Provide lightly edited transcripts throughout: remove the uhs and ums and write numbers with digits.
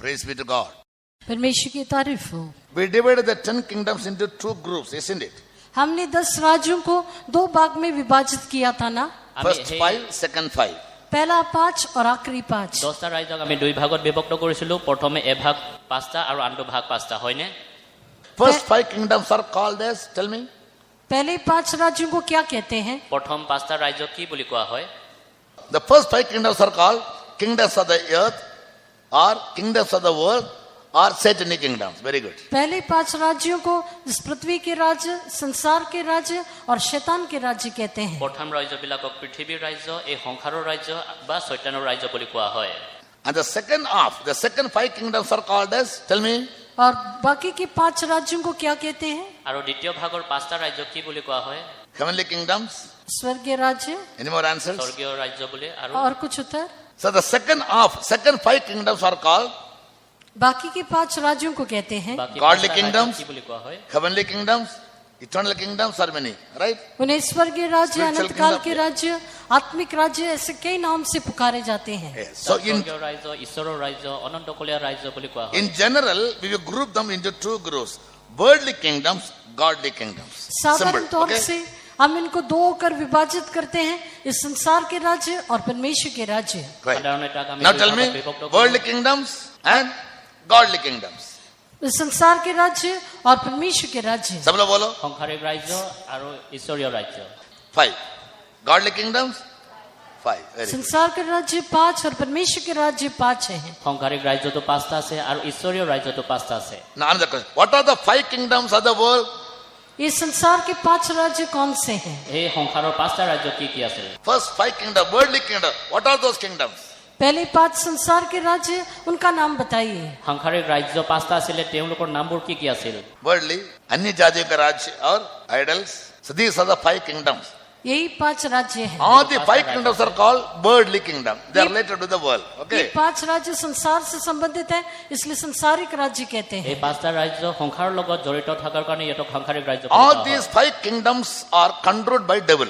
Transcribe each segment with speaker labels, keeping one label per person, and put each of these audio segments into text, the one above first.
Speaker 1: Praise be to God.
Speaker 2: परमेश्वर की तारीफ हो।
Speaker 1: We divided the 10 kingdoms into 2 groups, isn't it?
Speaker 2: हमने 10 राज्यों को 2 भाग में विभाजित किया था ना।
Speaker 1: First 5, second 5.
Speaker 2: पहला 5 और आखिरी 5।
Speaker 3: 10টা ৰাজ্যক আমি 2 ভাগত বিভক্ত কৰিছিলো। প্ৰথমে এভাগ 5টা আৰু আনটো ভাগ 5টা, হয়নে?
Speaker 1: First 5 kingdoms are called as, tell me.
Speaker 2: पहले 5 राज्यों को क्या कहते हैं?
Speaker 3: প্ৰথম 5টা ৰাজ্য কি বুলি কোৱা হয়?
Speaker 1: The first 5 kingdoms are called kingdoms of the earth or kingdoms of the world or satanic kingdoms. Very good.
Speaker 2: पहले 5 राज्यों को इस पृथ्वी के राज्य, संसार के राज्य और शैतान के राज्य कहते हैं।
Speaker 3: প্ৰথম ৰাজ্যবিলাকক পৃথিৱীৰ ৰাজ্য, এই সংসাৰৰ ৰাজ্য বা শয়তানৰ ৰাজ্য বুলি কোৱা হয়।
Speaker 1: And the second half, the second 5 kingdoms are called as, tell me.
Speaker 2: और बाकी के 5 राज्यों को क्या कहते हैं?
Speaker 3: আৰু দ্বিতীয় ভাগৰ 5টা ৰাজ্য কি বুলি কোৱা হয়?
Speaker 1: Heavenly kingdoms.
Speaker 2: स्वर्गीय राज्य।
Speaker 1: Any more answers?
Speaker 3: স্বৰ্গীয় ৰাজ্য বুলি। আৰু
Speaker 2: और कुछ उत्तर?
Speaker 1: So the second half, second 5 kingdoms are called
Speaker 2: बाकी के 5 राज्यों को कहते हैं
Speaker 3: বাকী
Speaker 1: godly
Speaker 3: 5টা ৰাজ্য
Speaker 1: kingdoms,
Speaker 3: কি বুলি কোৱা হয়?
Speaker 1: heavenly kingdoms, eternal kingdoms are many, right?
Speaker 2: उन्हें स्वर्गीय राज्य,
Speaker 1: Spiritual
Speaker 2: अनंत काल
Speaker 1: kingdom,
Speaker 2: के राज्य, आत्मिक राज्य, ऐसे कई नाम से पुकारे जाते हैं।
Speaker 1: Yes. So in
Speaker 3: স্বৰ্গীয় ৰাজ্য, ঈশ্বৰৰ ৰাজ্য, অনন্তকলীয়া ৰাজ্য বুলি কোৱা হয়।
Speaker 1: general, we will group them into 2 groups: worldly kingdoms, godly kingdoms.
Speaker 2: साधारण
Speaker 1: Simple,
Speaker 2: तौर
Speaker 1: okay?
Speaker 2: से हम इनको 2 होकर विभाजित करते हैं, इस संसार के राज्य और परमेश्वर के राज्य।
Speaker 1: Right.
Speaker 3: সাধাৰণতে তাক আমি
Speaker 1: Now
Speaker 3: 2
Speaker 1: tell me,
Speaker 3: ভাগত বিভক্ত কৰোঁ।
Speaker 1: worldly kingdoms and godly kingdoms.
Speaker 2: इस संसार के राज्य और परमेश्वर के राज्य।
Speaker 1: सब लोग बोलो।
Speaker 3: সংসাৰিক ৰাজ্য আৰু ঈশ্বৰীয় ৰাজ্য।
Speaker 1: 5. Godly kingdoms, 5. Very good.
Speaker 2: संसार के राज्य 5 और परमेश्वर के राज्य 5 हैं।
Speaker 3: সংসাৰিক ৰাজ্যটো 5টা আছে আৰু ঈশ্বৰীয় ৰাজ্যটো 5টা আছে।
Speaker 1: Now another question. What are the 5 kingdoms of the world?
Speaker 2: ये संसार के 5 राज्य कौन से हैं?
Speaker 3: এই সংসাৰৰ 5টা ৰাজ্য কি কি আছে?
Speaker 1: First 5 kingdoms, worldly kingdom. What are those kingdoms?
Speaker 2: पहले 5 संसार के राज्य, उनका नाम बताइए।
Speaker 3: সংসাৰিক ৰাজ্য 5টা আছিলে, তেওঁলোকৰ নামবোৰ কি কি আছিল?
Speaker 1: Worldly, अन्य जातियों का राज्य और idols. So these are the 5 kingdoms.
Speaker 2: यही 5 राज्य हैं।
Speaker 1: All the 5 kingdoms are called worldly kingdom. They are related to the world.
Speaker 2: ये
Speaker 1: Okay.
Speaker 2: 5 राज्य संसार से संबंधित है, इसलिए संसारिक राज्य कहते
Speaker 3: এই
Speaker 2: हैं।
Speaker 3: 5টা ৰাজ্য সংসাৰৰ লগত জড়িত থকাৰ কাৰণে ইহঁতক সংসাৰিক ৰাজ্য বুলি
Speaker 1: All
Speaker 3: কোৱা হয়।
Speaker 1: these 5 kingdoms are controlled by devil.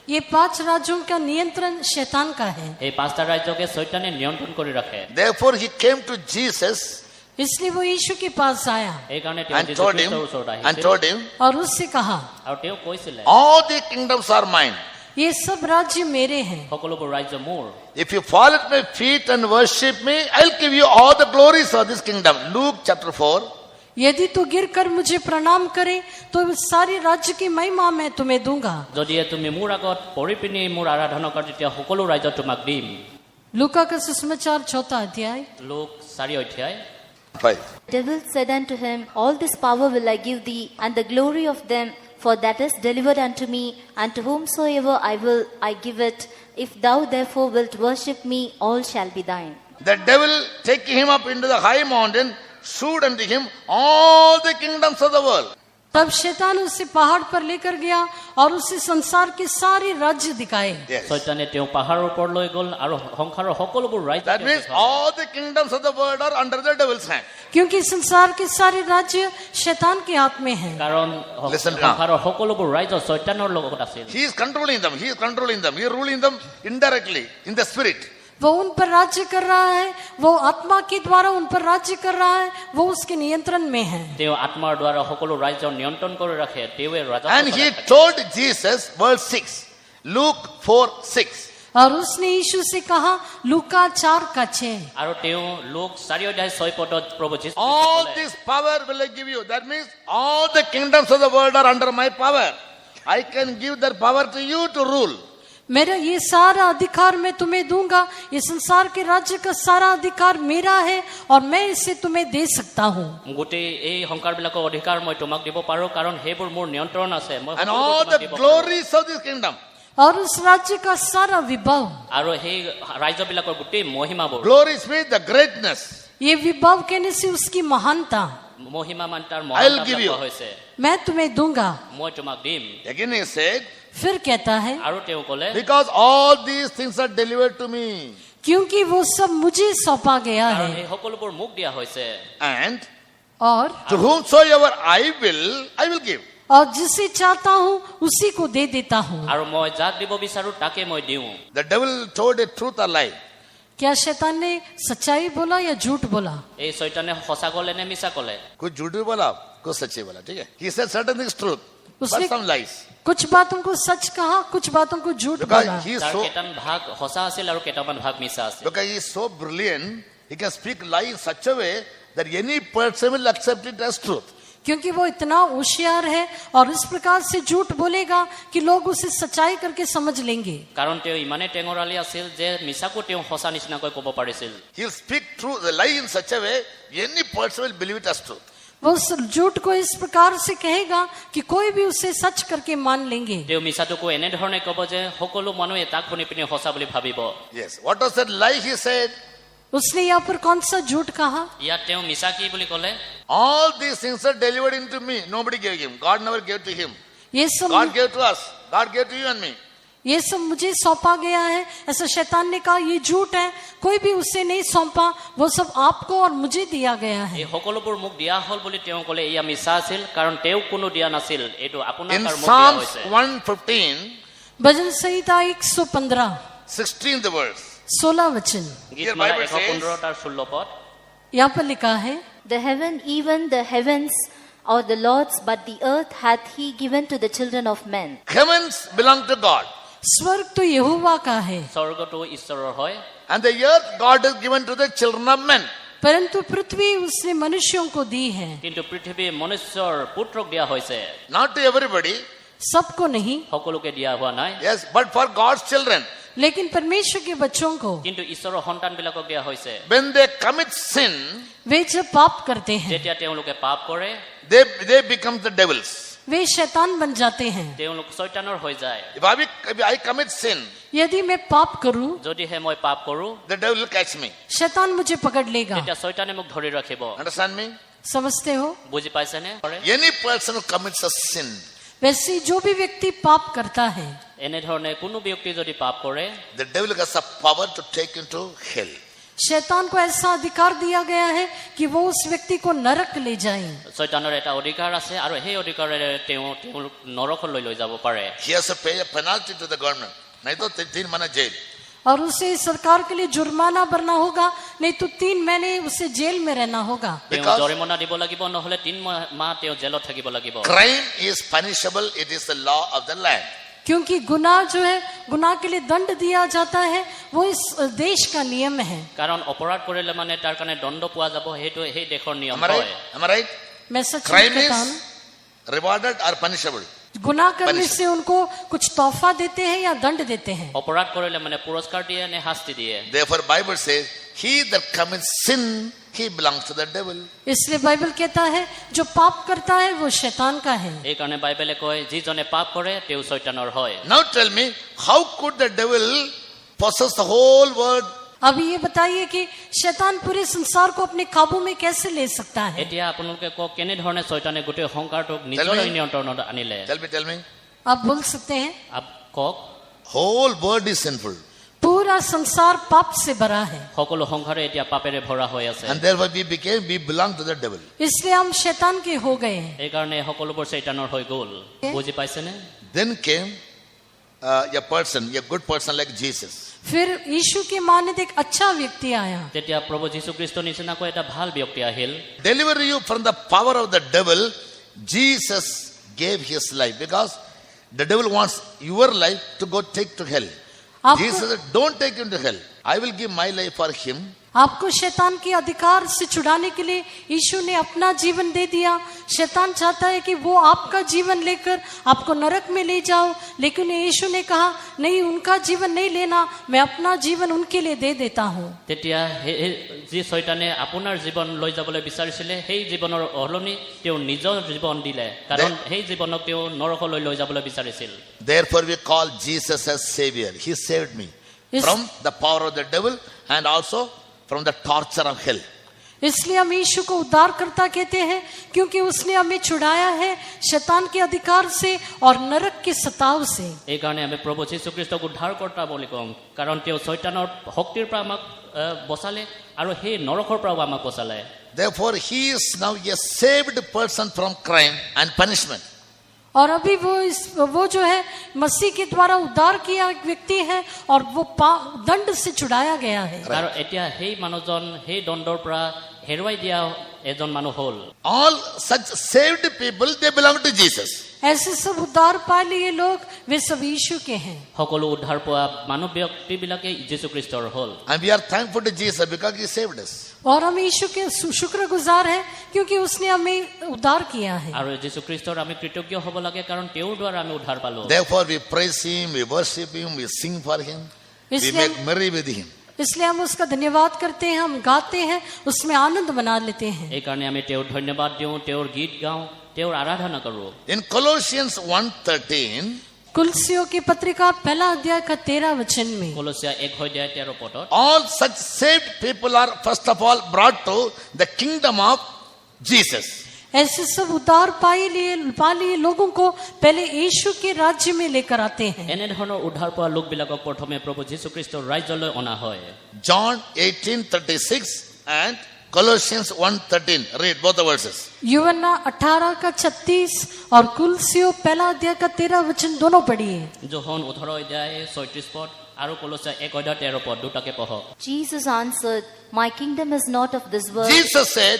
Speaker 2: ये 5 राज्यों का नियंत्रण शैतान का है।
Speaker 3: এই 5টা ৰাজ্যকে শয়তানে নিয়ন্ত্ৰণ কৰি ৰাখে।
Speaker 1: Therefore he came to Jesus
Speaker 2: इसलिए वो यीशु के पास आया
Speaker 3: এই কাৰণে তেওঁ
Speaker 1: and
Speaker 3: যীশু
Speaker 1: told him,
Speaker 3: খ্ৰীষ্টৰ ওচৰত
Speaker 1: and
Speaker 3: আহিছিল
Speaker 1: told him,
Speaker 2: और उससे कहा,
Speaker 3: আৰু তেওঁ কৈছিলে,
Speaker 1: all the kingdoms are mine.
Speaker 2: ये सब राज्य मेरे हैं।
Speaker 3: সকলোবোৰ ৰাজ্য মোৰ।
Speaker 1: If you fall at my feet and worship me, I'll give you all the glories of this kingdom. Luke chapter 4.
Speaker 2: यदि तू गिरकर मुझे प्रणाम करे तो इस सारी राज्य की महिमा मैं तुम्हें दूंगा।
Speaker 3: যদিহে তুমি মোৰ আগত পৰি পিনি মোৰ আৰাধনা কৰা, তেতিয়া সকলো ৰাজ্য তোমাক দিম।
Speaker 2: लूका का सुसमाचार 4 अध्याय।
Speaker 3: লোক 4 অধ্যায়।
Speaker 1: 5.
Speaker 4: The devil said unto him, All this power will I give thee, and the glory of them, for that is delivered unto me, and to whomsoever I will I give it. If thou therefore wilt worship me, all shall be thine.
Speaker 1: The devil taking him up into the high mountain shewed unto him all the kingdoms of the world.
Speaker 2: तब शैतान उसे पहाड़ पर लेकर गया और उसे संसार के सारे राज्य दिखाए।
Speaker 1: Yes.
Speaker 3: শয়তানে তেওঁ পাহাৰৰ ওপৰত লৈ গ'ল আৰু সংসাৰৰ সকলোবোৰ ৰাজ্য
Speaker 1: That
Speaker 3: তেওঁক
Speaker 1: means
Speaker 3: দেখালে।
Speaker 1: all the kingdoms of the world are under the devil's hand.
Speaker 2: क्योंकि संसार के सारे राज्य शैतान के हाथ में हैं।
Speaker 3: কাৰণ
Speaker 1: Listen now.
Speaker 3: সংসাৰৰ সকলোবোৰ ৰাজ্য শয়তানৰ লগত আছিল।
Speaker 1: He is controlling them. He is controlling them. He is ruling them indirectly in the spirit.
Speaker 2: वो उन पर राज्य कर रहा है, वो आत्मा के द्वारा उन पर राज्य कर रहा है, वो उसके नियंत्रण में है।
Speaker 3: তেওঁ আত্মাৰ দ্বাৰা সকলো ৰাজ্য নিয়ন্ত্ৰণ কৰি ৰাখে। তেওঁৱে ৰাজত্ব
Speaker 1: And
Speaker 3: কৰে
Speaker 1: he
Speaker 3: থাকে।
Speaker 1: told Jesus, verse 6, Luke 4:6.
Speaker 2: और उसने यीशु से कहा, लूका 4:6,
Speaker 3: আৰু তেওঁ লোক 4 অধ্যায় 6 পদত প্ৰভু যীশু
Speaker 1: All
Speaker 3: ক'লে,
Speaker 1: this power will I give you. That means all the kingdoms of the world are under my power. I can give that power to you to rule.
Speaker 2: मेरा ये सारा अधिकार मैं तुम्हें दूंगा। ये संसार के राज्य का सारा अधिकार मेरा है और मैं इसे तुम्हें दे सकता हूँ।
Speaker 3: গোটেই এই সংসাৰবিলাকৰ অধিকাৰ মই তোমাক দিব পাৰো, কাৰণ সেইবোৰ মোৰ নিয়ন্ত্ৰণ আছে। মই
Speaker 1: And
Speaker 3: সকলোবোৰ
Speaker 1: all
Speaker 3: তোমাক
Speaker 1: the
Speaker 3: দিব পাৰো।
Speaker 1: glories of this kingdom.
Speaker 2: और उस राज्य का सारा विभव,
Speaker 3: আৰু সেই ৰাজ্যবিলাকৰ গোটেই মহিমাবোৰ,
Speaker 1: Glories means the greatness.
Speaker 2: ये विभव कहने से उसकी महानता,
Speaker 3: মহিমা মান তাৰ
Speaker 1: I'll give
Speaker 3: মহানতা
Speaker 1: you.
Speaker 3: কোৱা হৈছে।
Speaker 2: मैं तुम्हें दूंगा।
Speaker 3: মই তোমাক দিম।
Speaker 1: Again he said,
Speaker 2: फिर कहता है,
Speaker 3: আৰু তেওঁ ক'লে,
Speaker 1: because all these things are delivered to me.
Speaker 2: क्योंकि वो सब मुझे सौंपा गया
Speaker 3: কাৰণ
Speaker 2: है
Speaker 3: এই সকলোবোৰ মোক দিয়া হৈছে।
Speaker 1: And
Speaker 2: और
Speaker 1: to whomsoever I will give.
Speaker 2: जिसे चाहता हूँ उसी को दे देता हूँ।
Speaker 3: আৰু মই যাক দিব বিচাৰো তাকে মই দিওঁ।
Speaker 1: The devil told a truth or lie.
Speaker 2: क्या शैतान ने सच्चाई बोला या झूठ बोला?
Speaker 3: এই চৈতানে সঁচা ক'লে নে মিছা ক'লে?
Speaker 1: कुछ झूठ भी बोला, कुछ सच्चे बोला, ठीक है. He said certain things truth, but
Speaker 2: उसने
Speaker 1: some lies.
Speaker 2: कुछ बातों को सच कहा, कुछ बातों को झूठ
Speaker 1: Because
Speaker 2: बोला।
Speaker 1: he is
Speaker 3: তাৰ
Speaker 1: so,
Speaker 3: কেইটামান ভাগ সঁচা আছিল আৰু কেইটামান ভাগ মিছা আছিল।
Speaker 1: because he is so brilliant, he can speak lie in such a way that any person will accept it as truth.
Speaker 2: क्योंकि वो इतना होशियार है और इस प्रकार से झूठ बोलेगा कि लोग उसे सच्चाई करके समझ लेंगे।
Speaker 3: কাৰণ তেওঁ ইমানেই টেঙৰালি আছিল যে মিছাকো তেওঁ সঁচা নিচিনাকৈ ক'ব পাৰিছিল।
Speaker 1: He will speak true, the lie in such a way, any person will believe it as truth.
Speaker 2: वो उस झूठ को इस प्रकार से कहेगा कि कोई भी उसे सच करके मान लेंगे।
Speaker 3: তেওঁ মিছাটোকো এনেধৰণে ক'ব যে সকলো মানুহে তাক শুনি পিনি সঁচা বুলি ভাবিব।
Speaker 1: Yes. What was that lie he said?
Speaker 2: उसने यहाँ पर कौन सा झूठ कहा?
Speaker 3: ইয়াত তেওঁ মিছা কি বুলি ক'লে?
Speaker 1: All these things are delivered into me. Nobody gave him. God never gave to him.
Speaker 2: ये
Speaker 1: God
Speaker 2: सब
Speaker 1: gave to us. God gave to you and me.
Speaker 2: ये सब मुझे सौंपा गया है। ऐसा शैतान ने कहा ये झूठ है, कोई भी उसे नहीं सौंपा, वो सब आपको और मुझे दिया गया है।
Speaker 3: এই সকলোবোৰ মোক দিয়া হ'ল বুলি তেওঁ ক'লে এয়া মিছা আছিল কাৰণ তেওঁ কোনো দিয়া নাছিল, এইটো আপোনাক
Speaker 1: In
Speaker 3: আৰু মোক দিয়া
Speaker 1: Psalms
Speaker 3: হৈছে।
Speaker 1: 115,
Speaker 2: भजन संहिता 115
Speaker 1: 16th verse.
Speaker 2: 16 वचन
Speaker 3: গীতমালা
Speaker 1: Bible says-
Speaker 3: 115 তাৰ 16 পদ।
Speaker 2: यहाँ पर लिखा है,
Speaker 4: The heaven, even the heavens, are the Lord's, but the earth hath he given to the children of men.
Speaker 1: Heavens belong to God,
Speaker 2: स्वर्ग तो यहोवा का है,
Speaker 3: স্বৰ্গটো ঈশ্বৰৰ হয়
Speaker 1: and the earth God has given to the children of men.
Speaker 2: परंतु पृथ्वी उसने मनुष्यों को दी है।
Speaker 3: কিন্তু পৃথিৱী মনুষ্যৰ পুত্ৰক দিয়া হৈছে,
Speaker 1: Not to everybody,
Speaker 2: सबको नहीं,
Speaker 3: সকলোকে দিয়া হোৱা নাই,
Speaker 1: yes, but for God's children.
Speaker 2: लेकिन परमेश्वर के बच्चों को
Speaker 3: কিন্তু ঈশ্বৰৰ সন্তানবিলাকক দিয়া হৈছে।
Speaker 1: When they commit sin,
Speaker 2: वे जब पाप करते हैं
Speaker 3: যেতিয়া তেওঁলোকে পাপ কৰে
Speaker 1: they become the devils.
Speaker 2: वे शैतान बन जाते हैं।
Speaker 3: তেওঁলোক চৈতানৰ হৈ যায়।
Speaker 1: If I commit sin,
Speaker 2: यदि मैं पाप करूं,
Speaker 3: যদিহে মই পাপ কৰো
Speaker 1: the devil will catch me.
Speaker 2: शैतान मुझे पकड़ लेगा।
Speaker 3: তেতিয়া চৈতানে মোক ধৰি ৰাখিব।
Speaker 1: Understand me?
Speaker 2: समझते हो?
Speaker 3: বুজি পাইছেনে?
Speaker 1: Any person who commits a sin,
Speaker 2: वैसे जो भी व्यक्ति पाप करता है,
Speaker 3: এনেধৰণে কোনো ব্যক্তি যদি পাপ কৰে
Speaker 1: the devil has a power to take him to hell.
Speaker 2: शैतान को ऐसा अधिकार दिया गया है कि वो उस व्यक्ति को नरक ले जाए।
Speaker 3: চৈতানৰ এটা অধিকাৰ আছে আৰু সেই অধিকাৰেৰে তেওঁ নৰকলৈ লৈ যাব পাৰে।
Speaker 1: He has to pay a penalty to the government. नहीं तो 3 महीने jail.
Speaker 2: और उसे सरकार के लिए जुर्माना भरना होगा, नहीं तो 3 महीने उसे जेल में रहना होगा।
Speaker 3: তেওঁ
Speaker 1: Because-
Speaker 3: জৰিমনা দিব লাগিব, নহলে 3 মাহ তেওঁ জেলত থাকিব লাগিব।
Speaker 1: Crime is punishable. It is the law of the land.
Speaker 2: क्योंकि गुनाह जो है, गुनाह के लिए दंड दिया जाता है, वो इस देश का नियम है।
Speaker 3: কাৰণ অপৰাধ কৰিলে মানে তাৰ কাৰণে দণ্ড পোৱা যাব, সেইটো সেই দেশৰ নিয়ম
Speaker 1: Am I
Speaker 3: হয়।
Speaker 1: right? Am I right?
Speaker 2: मैं सच
Speaker 1: Crime
Speaker 2: कहता हूँ,
Speaker 1: is rewarded or punishable.
Speaker 2: गुनाह करने
Speaker 1: Punishment.
Speaker 2: से उनको कुछ तोहफा देते हैं या दंड देते हैं।
Speaker 3: অপৰাধ কৰিলে মানে পুৰস্কাৰ দিয়ে নে শাস্তি দিয়ে?
Speaker 1: Therefore, Bible says, he that commits sin, he belongs to the devil.
Speaker 2: इसलिए बाइबल कहता है जो पाप करता है वो शैतान का है।
Speaker 3: এইকাৰণে বাইবেলে কয় যিজনে পাপ কৰে তেওঁ চৈতানৰ হয়।
Speaker 1: Now tell me, how could the devil possess the whole world?
Speaker 2: अब ये बताइए कि शैतान पूरे संसार को अपने काबू में कैसे ले सकता है?
Speaker 3: এতিয়া আপোনালোকে কওক কেনেধৰণে চৈতানে গোটেই সংসাৰটোক নিজৰ
Speaker 1: me.
Speaker 3: নিয়ন্ত্ৰণত আনিলে?
Speaker 1: Tell me.
Speaker 2: आप बोल सकते हैं?
Speaker 3: আপ কওক।
Speaker 1: Whole world is sinful.
Speaker 2: पूरा संसार पाप से भरा है,
Speaker 3: সকলো সংসাৰে এতিয়া পাপেৰে ভৰা হৈ আছে।
Speaker 1: And therefore we belong to the devil.
Speaker 2: इसलिए हम शैतान के हो गए हैं।
Speaker 3: এইকাৰণে সকলোবোৰ চৈতানৰ হৈ গ'ল। বুজি পাইছেনে?
Speaker 1: Then came a good person like Jesus.
Speaker 2: फिर यीशु के मानद एक अच्छा व्यक्ति आया,
Speaker 3: তেতিয়া প্ৰভু যীশু খ্ৰীষ্টৰ নিচিনাকৈ এটা ভাল ব্যক্তি Ahil.
Speaker 1: Deliver you from the power of the devil, Jesus gave his life, because the devil wants your life to go take to hell.
Speaker 2: आपको-
Speaker 1: Jesus said, don't take him to hell. I will give my life for him.
Speaker 2: आपको शैतान के अधिकार से छुड़ाने के लिए यीशु ने अपना जीवन दे दिया। शैतान चाहता है कि वो आपका जीवन लेकर आपको नरक में ले जाओ, लेकिन यीशु ने कहा नहीं, उनका जीवन नहीं लेना, मैं अपना जीवन उनके लिए दे देता हूँ।
Speaker 3: তেতিয়া যি চৈতানে আপোনাৰ জীৱন লৈ যাবলৈ বিচাৰিছিলে সেই জীৱনৰ সলনি তেওঁ নিজৰ জীৱন দিলে, কাৰণ সেই জীৱনক তেওঁ নৰকলৈ লৈ যাবলৈ বিচাৰিছিল।
Speaker 1: Therefore we call Jesus as Savior. He saved me
Speaker 2: Yes.
Speaker 1: from the power of the devil and also from the torture of hell.
Speaker 2: इसलिए हम यीशु को उद्धारकर्ता कहते हैं, क्योंकि उसने हमें छुड़ाया है शैतान के अधिकार से और नरक के सताव से।
Speaker 3: এইকাৰণে আমি প্ৰভু যীশু খ্ৰীষ্টক উদ্ধাৰকৰ্তা বুলি কওঁ, কাৰণ তেওঁ চৈতানৰ শক্তিৰ পৰা আমাক বচালে আৰু সেই নৰকৰ পৰাও আমাক বচালে।
Speaker 1: Therefore he is now a saved person from crime and punishment.
Speaker 2: और अभी वो जो है मसीह के द्वारा उद्धार किया एक व्यक्ति है और वो दंड से छुड़ाया गया है।
Speaker 3: আৰু এতিয়া সেই মানুহজন সেই দণ্ডৰ পৰা হেৰুৱাই দিয়া এজন মানুহ হ'ল।
Speaker 1: All such saved people, they belong to Jesus.
Speaker 2: ऐसे सब उद्धार पा लिए लोग वे सब यीशु के हैं।
Speaker 3: সকলো উদ্ধাৰ পোৱা মানুহ ব্যক্তিবিলাকে যীশু খ্ৰীষ্টৰ হ'ল।
Speaker 1: And we are thankful to Jesus because he saved us.
Speaker 2: और हम यीशु के शुक्रगुजार हैं क्योंकि उसने हमें उद्धार किया है।
Speaker 3: আৰু যীশু খ্ৰীষ্টৰ আমি কৃতজ্ঞ হ'ব লাগে কাৰণ তেওঁৰ দ্বাৰা আমি উদ্ধাৰ পালো।
Speaker 1: Therefore we praise him, we worship him, we sing for him, we make merry with him.
Speaker 2: इसलिए हम उसका धन्यवाद करते हैं, हम गाते हैं, उसमें आनंद मना लेते हैं।
Speaker 3: এইকাৰণে আমি তেওঁৰ ধন্যবাদ দিওঁ, তেওঁৰ গীত গাওঁ, তেওঁৰ আৰাধনা কৰোঁ।
Speaker 1: In Colossians 1:13,
Speaker 2: कुलसियों की पत्रिका पहला अध्याय का 13 वचन में
Speaker 3: কলছিয়া 1:13 পদত
Speaker 1: all such saved people are first of all brought to the kingdom of Jesus.
Speaker 2: ऐसे सब उद्धार पा लिए लोगों को पहले यीशु के राज्य में लेकर आते हैं।
Speaker 3: এনেধৰণৰ উদ্ধাৰ পোৱা লোকবিলাকক প্ৰথমে প্ৰভু যীশু খ্ৰীষ্টৰ ৰাজ্যলৈ অনা হয়।
Speaker 1: John 18:36 and Colossians 1:13. Read both the verses.
Speaker 2: यूहन्ना 18 का 36 और कुलसियों पहला अध्याय का 13 वचन दोनों पढ़िए।
Speaker 3: যোহন 18:36 পদ আৰু কলছিয়া 1:13 পদ দুটাকে পঢ়ক।
Speaker 4: Jesus answered, My kingdom is not of this world.
Speaker 1: Jesus said,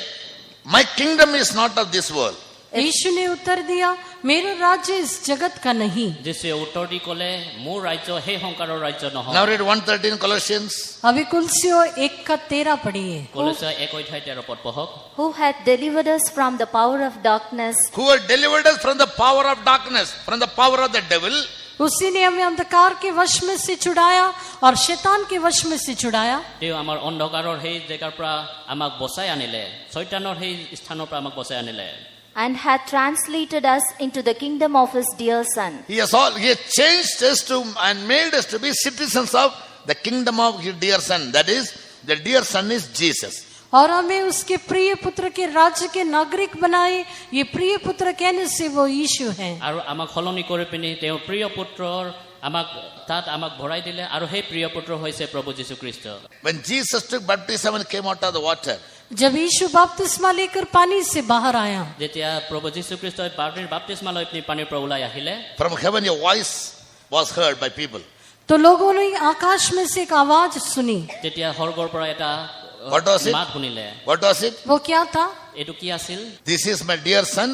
Speaker 1: my kingdom is not of this world.
Speaker 2: यीशु ने उत्तर दिया, मेरा राज्य इस जगत का नहीं।
Speaker 3: যীশুৱে উত্তৰ দি ক'লে, মোৰ ৰাজ্য সেই সংসাৰৰ ৰাজ্য নহয়।
Speaker 1: Now read 1:13 Colossians.
Speaker 2: अभी कुलसियों 1 का 13 पढ़िए।
Speaker 3: কলছিয়া 1:13 পদ পঢ়ক।
Speaker 4: Who hath delivered us from the power of darkness
Speaker 1: Who had delivered us from the power of darkness, from the power of the devil,
Speaker 2: उसी ने हमें अंधकार के वश में से छुड़ाया और शैतान के वश में से छुड़ाया।
Speaker 3: তেওঁ আমাৰ অন্ধকাৰৰ সেই জেগাৰ পৰা আমাক বচাই আনিলে, শয়তানৰ সেই স্থানৰ পৰা আমাক বচাই আনিলে।
Speaker 4: and hath translated us into the kingdom of his dear Son.
Speaker 1: he has changed us to and made us to be citizens of the kingdom of his dear Son. That is, the dear Son is Jesus.
Speaker 2: और हमें उसके प्रिय पुत्र के राज्य के नागरिक बनाए। ये प्रिय पुत्र कहने से वो यीशु है।
Speaker 3: আৰু আমাক সলনি কৰি পিনি তেওঁৰ প্ৰিয় পুত্ৰৰ আমাক ভৰাই দিলে আৰু সেই প্ৰিয় পুত্ৰ হৈছে প্ৰভু যীশু Christ.
Speaker 1: When Jesus took baptism and came out of the water,
Speaker 2: जब यीशु बपतिस्मा लेकर पानी से बाहर आया,
Speaker 3: যেতিয়া প্ৰভু যীশু খ্ৰীষ্টই বাপ্তিস্মা লৈ পিনি পানীৰ পৰা ওলাই আহিলে,
Speaker 1: from heaven a voice was heard by people.
Speaker 2: तो लोगों ने आकाश में से एक आवाज सुनी।
Speaker 3: তেতিয়া স্বৰ্গৰ পৰা এটা
Speaker 1: What was it?
Speaker 3: মাত শুনিলে।
Speaker 1: What was it?
Speaker 2: वो क्या था?
Speaker 3: এইটো কি আছিল?
Speaker 1: This is my dear Son,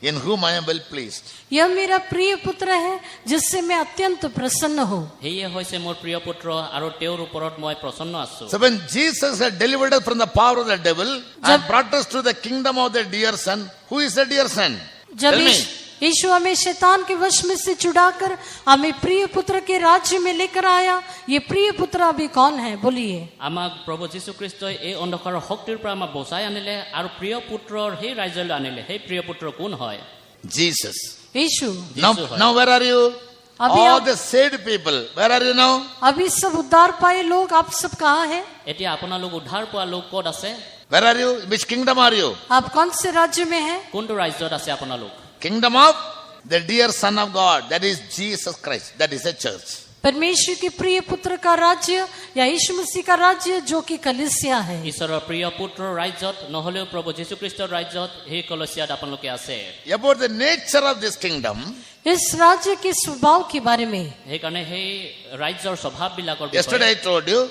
Speaker 1: in whom I am well pleased.
Speaker 2: यह मेरा प्रिय पुत्र है जिससे मैं अत्यंत प्रसन्न हूँ।
Speaker 3: সেয়ে হৈছে মোৰ প্ৰিয় পুত্ৰ আৰু তেওঁৰ ওপৰত মই প্ৰসন্ন আছো।
Speaker 1: So when Jesus had delivered us from the power of the devil and brought us to the kingdom of the dear Son, who is the dear Son?
Speaker 2: जब
Speaker 1: Tell me.
Speaker 2: यीशु हमें शैतान के वश में से छुड़ाकर हमें प्रिय पुत्र के राज्य में लेकर आया, ये प्रिय पुत्र अभी कौन है बोलिए?
Speaker 3: আমাক প্ৰভু যীশু খ্ৰীষ্টই এই অন্ধকাৰৰ শক্তিৰ পৰা আমাক বচাই আনিলে আৰু প্ৰিয় পুত্ৰৰ সেই ৰাজ্যলৈ আনিলে। সেই প্ৰিয় পুত্ৰ কোন হয়?
Speaker 1: Jesus.
Speaker 2: Yeshu.
Speaker 1: Now where are you?
Speaker 2: अभी
Speaker 1: All
Speaker 2: आप-
Speaker 1: the saved people. Where are you now?
Speaker 2: अभी सब उद्धार पाए लोग आप सब कहाँ हैं?
Speaker 3: এতিয়া আপোনালোক উদ্ধাৰ পোৱা লোক ক'ত আছে?
Speaker 1: Where are you? Which kingdom are you?
Speaker 2: आप कौन से राज्य में हैं?
Speaker 3: কোনটো ৰাজ্যত আছে আপোনালোক?
Speaker 1: Kingdom of the dear Son of God. That is Jesus Christ. That is a church.
Speaker 2: परमेश्वर के प्रिय पुत्र का राज्य या यीशु मसीह का राज्य जो कि कलीसिया है।
Speaker 3: ঈশ্বৰৰ প্ৰিয় পুত্ৰৰ ৰাজ্যত নহলেও প্ৰভু যীশু খ্ৰীষ্টৰ ৰাজ্যত সেই কলছিয়াত আপোনালোকে আছে।
Speaker 1: About the nature of this kingdom,
Speaker 2: इस राज्य के स्वभाव के बारे में
Speaker 3: সেইকাৰণে সেই ৰাজ্যৰ স্বভাৱবিলাকৰ
Speaker 1: yesterday I
Speaker 3: বিষয়ে
Speaker 1: told you,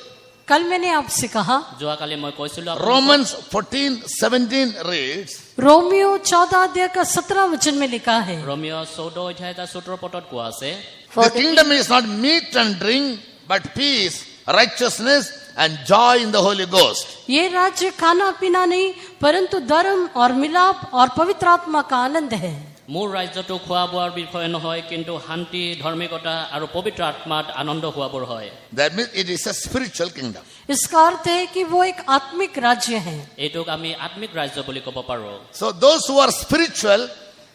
Speaker 2: कल मैंने आपसे कहा,
Speaker 3: যোৱাকালি মই কৈছিলো আপোনালোকক।
Speaker 1: Romans 14:17 reads,
Speaker 2: रोमियो 14 अध्याय का 17 वचन में लिखा है,
Speaker 3: ৰোমিঅ 14:17 পদত কোৱা আছে,
Speaker 4: For
Speaker 1: the
Speaker 4: the
Speaker 1: kingdom is not meat and drink, but peace, righteousness, and joy in the Holy Ghost.
Speaker 2: ये राज्य खाना पीना नहीं परंतु धर्म और मिलाप और पवित्र आत्मा का आनंद है।
Speaker 3: মোৰ ৰাজ্যটো খোৱা বোৱাৰ বিষয়ে নহয়, কিন্তু শান্তি, ধাৰ্মিকতা আৰু পবিত্ৰ আত্মাত আনন্দ হোৱাবোৰ হয়।
Speaker 1: That means it is a spiritual kingdom.
Speaker 2: इसका अर्थ है कि वो एक आत्मिक राज्य है।
Speaker 3: এইটোক আমি আত্মিক ৰাজ্য বুলি ক'ব পাৰো।
Speaker 1: So those who are spiritual,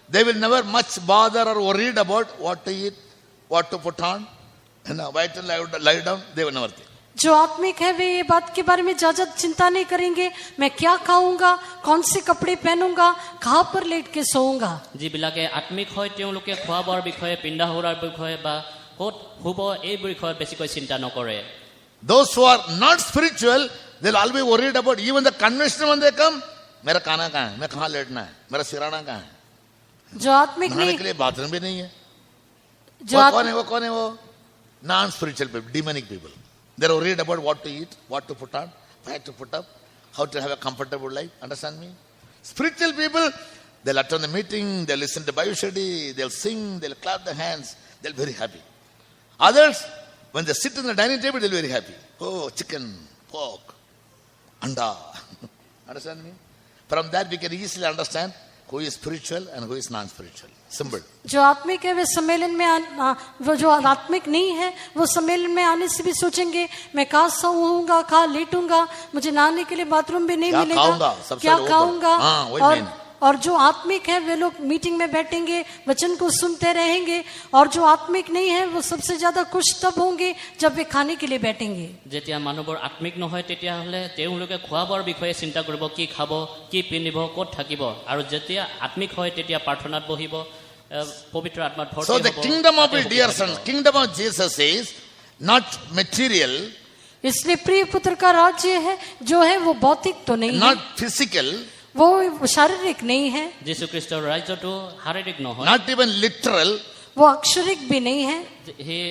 Speaker 1: they will never much bother or worried about what to eat, what to put on, why to lie down. They will never think.
Speaker 2: जो आत्मिक है वे ये बात के बारे में ज्यादा चिंता नहीं करेंगे, मैं क्या खाऊंगा, कौन से कपड़े पहनूंगा, कहाँ पर लेट के सोऊंगा।
Speaker 3: যিবিলাকে আত্মিক হয় তেওঁলোকে খোৱা বোৱাৰ বিষয়ে, পিন্ধা উৰাৰ বিষয়ে বা ক'ত শুব এই বিষয়ে বেছিকৈ চিন্তা নকৰে।
Speaker 1: Those who are not spiritual, they'll all be worried about even the conventional when they come. मेरा खाना कहाँ है, मैं कहाँ लेटना है, मेरा सिराना कहाँ है,
Speaker 2: जो आत्मिक
Speaker 1: नहाने
Speaker 2: नहीं,
Speaker 1: के लिए बाथरूम भी नहीं है।
Speaker 2: जो
Speaker 1: वो
Speaker 2: आत्म-
Speaker 1: कौन है? वो कौन है? वो non spiritual people, demonic people. They are worried about what to eat, what to put on, where to put up, how to have a comfortable life. Understand me? Spiritual people, they'll attend the meeting, they'll listen to Bible study, they'll sing, they'll clap their hands, they'll be very happy. Others, when they sit in the dining table, they'll be very happy. Oh, chicken, pork, anda. Understand me? From that we can easily understand who is spiritual and who is non-spiritual. Simple.
Speaker 2: जो आत्मिक है वे सम्मेलन में वो जो आत्मिक नहीं है वो सम्मेलन में आने से भी सोचेंगे मैं कहाँ सोऊंगा, कहाँ लेटूंगा, मुझे नहाने के लिए बाथरूम भी नहीं
Speaker 1: क्या
Speaker 2: मिलेगा,
Speaker 1: खाऊंगा, सबसे
Speaker 2: क्या
Speaker 1: ऊपर।
Speaker 2: खाऊंगा।
Speaker 1: हाँ, वही main।
Speaker 2: और जो आत्मिक है वे लोग मीटिंग में बैठेंगे, वचन को सुनते रहेंगे, और जो आत्मिक नहीं है वो सबसे ज्यादा खुश तब होंगे जब वे खाने के लिए बैठेंगे।
Speaker 3: যেতিয়া মানুহবোৰ আত্মিক নহয় তেতিয়াহ'লে তেওঁলোকে খোৱা বোৱাৰ বিষয়ে চিন্তা কৰিব, কি খাব, কি পিন্ধিব, ক'ত থাকিব। আৰু যেতিয়া আত্মিক হয় তেতিয়া প্ৰাৰ্থনাত বহিব, পবিত্ৰ আত্মাত ভৰ্তি
Speaker 1: So
Speaker 3: হ'ব।
Speaker 1: the kingdom of
Speaker 3: তাতে
Speaker 1: dear
Speaker 3: সুখী
Speaker 1: son,
Speaker 3: থাকিব।
Speaker 1: kingdom of Jesus is not material,
Speaker 2: इसलिए प्रिय पुत्र का राज्य है जो है वो भौतिक तो नहीं है,
Speaker 1: not physical,
Speaker 2: वो शारीरिक नहीं है,
Speaker 3: যীশু খ্ৰীষ্টৰ ৰাজ্যটো শাৰীৰিক নহয়,
Speaker 1: not even literal.
Speaker 2: वो अक्षरिक भी नहीं है,
Speaker 3: সেই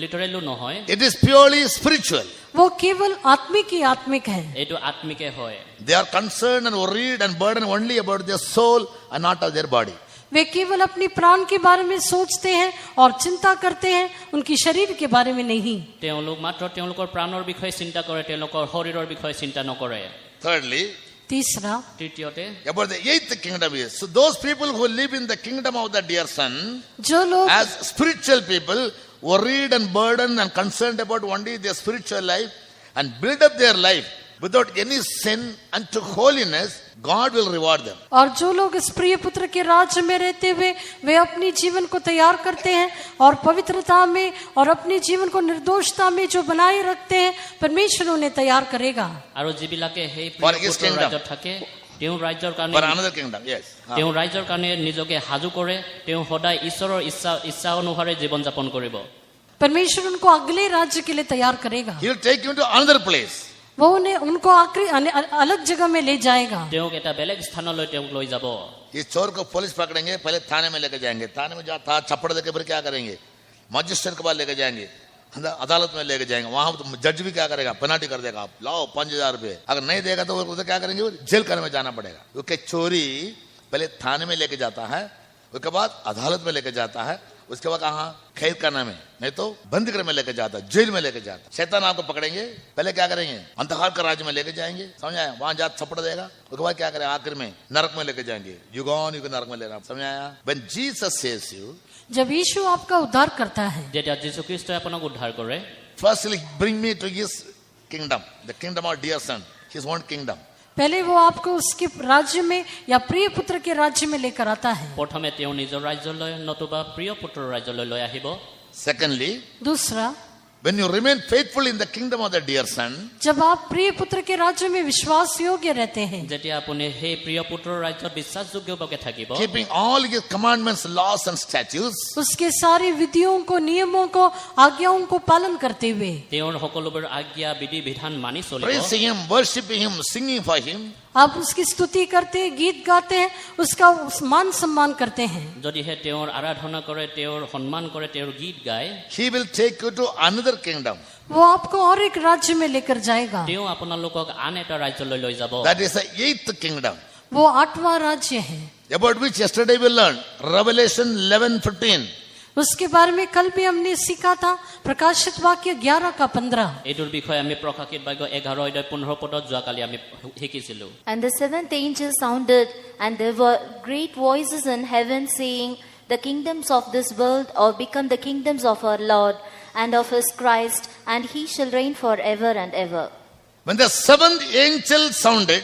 Speaker 3: লিটাৰেলো নহয়,
Speaker 1: It is purely spiritual.
Speaker 2: वो केवल आत्मिक ही आत्मिक है।
Speaker 3: এইটো আত্মিকে হয়।
Speaker 1: They are concerned and worried and burdened only about their soul and not of their body.
Speaker 2: वे केवल अपनी प्राण के बारे में सोचते हैं और चिंता करते हैं, उनकी शरीर के बारे में नहीं।
Speaker 3: তেওঁলোক মাত্ৰ তেওঁলোকৰ প্ৰাণৰ বিষয়ে চিন্তা কৰে, তেওঁলোকৰ শৰীৰৰ বিষয়ে চিন্তা নকৰে।
Speaker 1: Thirdly,
Speaker 2: तीसरा,
Speaker 3: তৃতীয়তে
Speaker 1: about the eighth kingdom is, so those people who live in the kingdom of the dear son,
Speaker 2: जो लोग
Speaker 1: as spiritual people, worried and burdened and concerned about only their spiritual life and build up their life without any sin unto holiness, God will reward them.
Speaker 2: और जो लोग इस प्रिय पुत्र के राज्य में रहते हुए वे अपनी जीवन को तैयार करते हैं और पवित्रता में और अपने जीवन को निर्दोषता में जो बनाए रखते हैं, परमेश्वर उन्हें तैयार करेगा।
Speaker 3: আৰু যিবিলাকে সেই
Speaker 1: For
Speaker 3: প্ৰিয়
Speaker 1: his
Speaker 3: পুত্ৰৰ
Speaker 1: kingdom.
Speaker 3: ৰাজ্যত থাকে, তেওঁ ৰাজ্যৰ কাৰণে
Speaker 1: For another kingdom, yes.
Speaker 3: তেওঁ ৰাজ্যৰ কাৰণে নিজকে সাজু কৰে, তেওঁ সদায় ঈশ্বৰৰ ইচ্ছা অনুসাৰে জীৱন যাপন কৰিব।
Speaker 2: परमेश्वर उनको अगले राज्य के लिए तैयार करेगा,
Speaker 1: He will take you to another place.
Speaker 2: वो उन्हें उनको अलग जगह में ले जाएगा।
Speaker 3: তেওঁক এটা বেলেগ স্থানলৈ তেওঁক লৈ যাব।
Speaker 1: इस चोर को पुलिस पकड़ेंगे, पहले थाने में लेके जाएंगे, थाने में जहाँ था चप्पड़ देके फिर क्या करेंगे, मजिस्ट्रेट के पास लेके जाएंगे, अदालत में लेके जाएंगे, वहां तो जज भी क्या करेगा, पेनाल्टी कर देगा, आप लाओ 5,000 रुपये, अगर नहीं देगा तो उसे क्या करेंगे, जेल करने में जाना पड़ेगा। क्योंकि चोरी पहले थाने में लेके जाता है, उसके बाद अदालत में लेके जाता है, उसके बाद कहाँ, कैद करने में, नहीं तो बंद करने में लेके जाता है, जेल में लेके जाता है। शैतान आपको पकड़ेंगे, पहले क्या करेंगे, अंधकार का राज्य में लेके जाएंगे, समझाया, वहां जात थप्पड़ देगा, उसके बाद क्या करें, आखिर में नरक में लेके जाएंगे, युगान युग नरक में लेना, समझाया। When Jesus says you,
Speaker 2: जब यीशु आपका उद्धार करता है,
Speaker 3: যেতিয়া যীশু খ্ৰীষ্টই আপোনাক উদ্ধাৰ কৰে,
Speaker 1: firstly bring me to his kingdom, the kingdom of dear son, his own kingdom.
Speaker 2: पहले वो आपको उसके राज्य में या प्रिय पुत्र के राज्य में लेकर आता है।
Speaker 3: প্ৰথমে তেওঁ নিজৰ ৰাজ্যলৈ নতুবা প্ৰিয় পুত্ৰৰ ৰাজ্যলৈ লৈ আহিব।
Speaker 1: Secondly,
Speaker 2: दूसरा,
Speaker 1: when you remain faithful in the kingdom of the dear son,
Speaker 2: जब आप प्रिय पुत्र के राज्य में विश्वास योग्य रहते हैं,
Speaker 3: যেতিয়া আপুনি সেই প্ৰিয় পুত্ৰৰ ৰাজ্যত বিশ্বাসযোগ্যভাৱে থাকিব,
Speaker 1: keeping all his commandments, laws and statutes,
Speaker 2: उसके सारी विधियों को, नियमों को, आज्ञाओं को पालन करते हुए,
Speaker 3: তেওঁৰ সকলোবোৰ आज्ञा विधि विधान मानि চলিব,
Speaker 1: praising him, worshiping him, singing for him,
Speaker 2: आप उसकी स्तुति करते हैं, गीत गाते हैं, उसका मान सम्मान करते हैं।
Speaker 3: যদিহে তেওঁৰ আৰাধনা কৰে, তেওঁৰ সন্মান কৰে, তেওঁৰ গীত গায়,
Speaker 1: he will take you to another kingdom.
Speaker 2: वो आपको और एक राज्य में लेकर जाएगा।
Speaker 3: তেওঁ আপোনালোকক আন এটা ৰাজ্যলৈ লৈ যাব।
Speaker 1: That is the eighth kingdom,
Speaker 2: वो 8वां राज्य है,
Speaker 1: about which yesterday we learned, Revelation 11:15.
Speaker 2: उसके बारे में कल भी हमने सीखा था, प्रकाशित वाक्य 11 का 15।
Speaker 3: এইটোৰ বিষয়ে আমি প্ৰকাশিত বাক্য 11:15 যোৱাকালি আমি শিকিছিলো।
Speaker 4: And the seventh angel sounded, and there were great voices in heaven saying, the kingdoms of this world are become the kingdoms of our Lord and of his Christ, and he shall reign forever and ever.
Speaker 1: When the seventh angel sounded,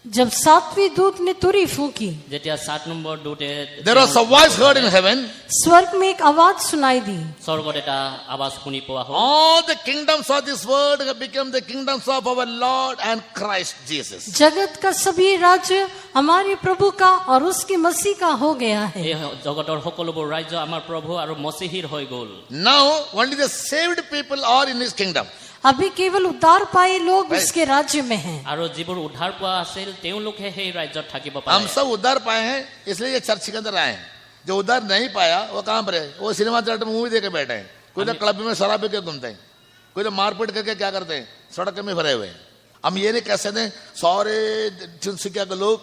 Speaker 2: जब 7वीं दूत ने तुरी फूंकी,
Speaker 3: যেতিয়া 7 number দূতে
Speaker 1: there was a voice heard in heaven,
Speaker 2: स्वर्ग में एक आवाज सुनाई दी,
Speaker 3: স্বৰ্গত এটা আৱাজ শুনি পোৱা হ'ল,
Speaker 1: all the kingdoms of this world have become the kingdoms of our Lord and Christ Jesus.
Speaker 2: जगत का सभी राज्य हमारे प्रभु का और उसके मसीह का हो गया है।
Speaker 3: এই জগতৰ সকলোবোৰ ৰাজ্য আমাৰ প্ৰভু আৰু মसीहीৰ হৈ গ'ল।
Speaker 1: Now only the saved people are in his kingdom.
Speaker 2: अभी केवल उद्धार पाए लोग उसके राज्य में हैं।
Speaker 3: আৰু যিবোৰ উদ্ধাৰ পোৱা আছিল তেওঁলোকহে সেই ৰাজ্যত থাকিব
Speaker 1: हम
Speaker 3: পাৰে।
Speaker 1: सब उद्धार पाए हैं इसलिए ये चर्च के अंदर आए हैं। जो उद्धार नहीं पाया वो कहाँ पर है? वो सिनेमा थिएटर में मूवी देख के बैठे हैं, कोई तो क्लब में शराब पी के घूमते हैं, कोई तो मारपीट करके क्या करते हैं, सड़क में भरे हुए हैं। हम ये नहीं कह सकते सारे तिनसुकिया के लोग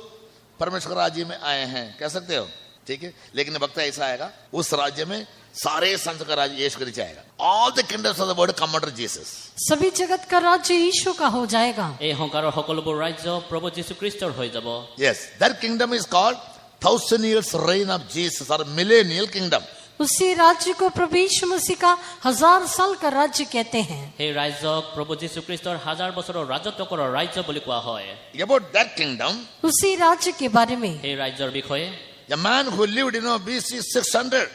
Speaker 1: परमेश्वर के राज्य में आए हैं, कह सकते हो, ठीक है, लेकिन वक्त ऐसा आएगा उस राज्य में सारे संत का राज्य यीशु के नीचे आएगा। All the kingdoms of the world come under Jesus.
Speaker 2: सभी जगत का राज्य यीशु का हो जाएगा।
Speaker 3: এই সংসাৰৰ সকলোবোৰ ৰাজ্য প্ৰভু যীশুখ্ৰীষ্টৰ হৈ যাব।
Speaker 1: Yes, that kingdom is called 1000 years reign of Jesus or millennial kingdom.
Speaker 2: उसी राज्य को प्रभु यीशु मसीह का 1000 साल का राज्य कहते हैं।
Speaker 3: সেই ৰাজ্যক প্ৰভু যীশুখ্ৰীষ্টৰ 1000 বছৰৰ ৰাজত্বৰ ৰাজ্য বুলি কোৱা হয়।
Speaker 1: About that kingdom,
Speaker 2: उसी राज्य के बारे में
Speaker 3: সেই ৰাজ্যৰ বিষয়ে
Speaker 1: a man who lived in BC 600,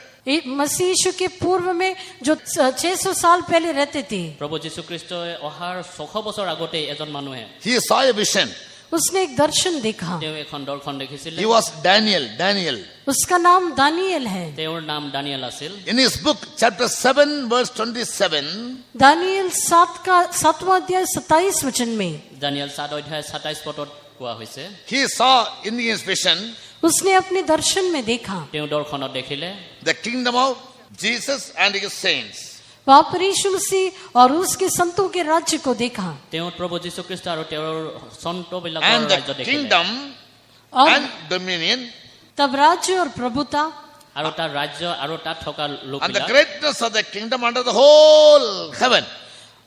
Speaker 2: मसीह यीशु के पूर्व में जो 600 साल पहले रहते थे,
Speaker 3: প্ৰভু যীশুখ্ৰীষ্টই অহাৰ 600 বছৰ আগতে এজন মানুহে
Speaker 1: he saw a vision.
Speaker 2: उसने एक दर्शन देखा।
Speaker 3: তেওঁ এখন দৰ্শন দেখিছিল।
Speaker 1: He was Daniel.
Speaker 2: उसका नाम दानियल है।
Speaker 3: তেওঁৰ নাম দানিয়েল আছিল।
Speaker 1: In his book, chapter 7, verse 27,
Speaker 2: Daniel 7वां अध्याय 27 वचन में
Speaker 3: দানিয়েল 7 অধ্যায় 27 পদত কোৱা হৈছে,
Speaker 1: he saw in his vision
Speaker 2: उसने अपने दर्शन में देखा
Speaker 3: তেওঁ দৰ্শনত দেখিলে
Speaker 1: the kingdom of Jesus and his saints.
Speaker 2: वहाँ पर यीशु मसीह और उसके संतों के राज्य को देखा।
Speaker 3: তেওঁ প্ৰভু যীশুখ্ৰীষ্ট আৰু তেওঁৰ সন্তবিলাকৰ
Speaker 1: And
Speaker 3: ৰাজ্য
Speaker 1: the
Speaker 3: দেখিলে।
Speaker 1: kingdom
Speaker 2: और
Speaker 1: and dominion
Speaker 2: तब राज्य और प्रभुता
Speaker 3: আৰু তাৰ ৰাজ্য আৰু তাত থকা
Speaker 1: and the
Speaker 3: লোকবিলাক
Speaker 1: greatness of the kingdom under the whole heaven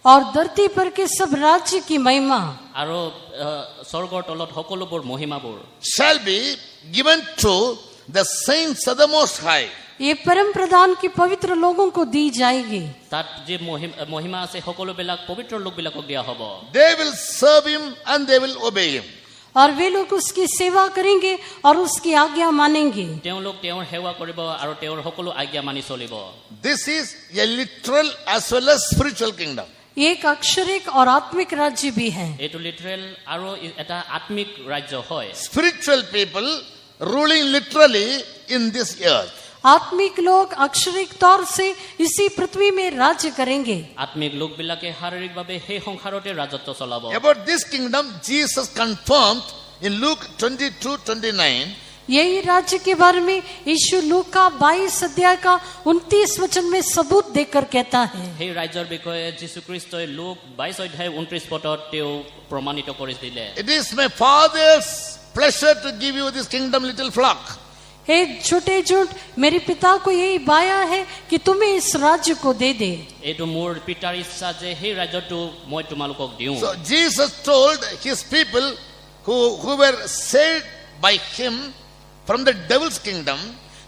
Speaker 2: और धरती पर के सब राज्य की महिमा
Speaker 3: আৰু স্বৰ্গৰ তলত সকলোবোৰ মহিমাবোৰ
Speaker 1: shall be given to the saints of the Most High.
Speaker 2: ये परम प्रधान की पवित्र लोगों को दी जाएगी।
Speaker 3: তাত যি মহিমা আছে সকলোবিলাক পবিত্ৰ লোকবিলাকক দিয়া হ'ব।
Speaker 1: They will serve him and they will obey him.
Speaker 2: और वे लोग उसकी सेवा करेंगे और उसकी आज्ञा मानेंगे।
Speaker 3: তেওঁলোক তেওঁৰ সেৱা কৰিব আৰু তেওঁৰ সকলো আজ্ঞা মানি চলিব।
Speaker 1: This is a literal as well as spiritual kingdom.
Speaker 2: एक अक्षरिक और आत्मिक राज्य भी है।
Speaker 3: এইটো লিটাৰেল আৰু এটা আত্মিক ৰাজ্য হয়।
Speaker 1: Spiritual people ruling literally in this earth.
Speaker 2: आत्मिक लोग अक्षरिक तौर से इसी पृथ्वी में राज्य करेंगे।
Speaker 3: আত্মিক লোকবিলাকে শাৰীৰিকভাৱে সেই সংসাৰতে ৰাজত্ব চলাব।
Speaker 1: About this kingdom, Jesus confirmed in Luke 22:29.
Speaker 2: यही राज्य के बारे में यीशु लूका 22 अध्याय का 29 वचन में सबूत देकर कहता है।
Speaker 3: সেই ৰাজ্যৰ বিষয়ে যীশুখ্ৰীষ্টই লোক 22 অধ্যায় 29 পদত তেওঁ প্ৰমাণিত কৰি দিলে।
Speaker 1: It is my Father's pleasure to give you this kingdom, little flock.
Speaker 2: हे छोटे झूठ, मेरे पिता को यही बाया है कि तुम्हें इस राज्य को दे दे।
Speaker 3: এইটো মোৰ পিতাৰ ইচ্ছা যে সেই ৰাজ্যটো মই তোমালোকক দিওঁ।
Speaker 1: So Jesus told his people who were saved by him from the devil's kingdom,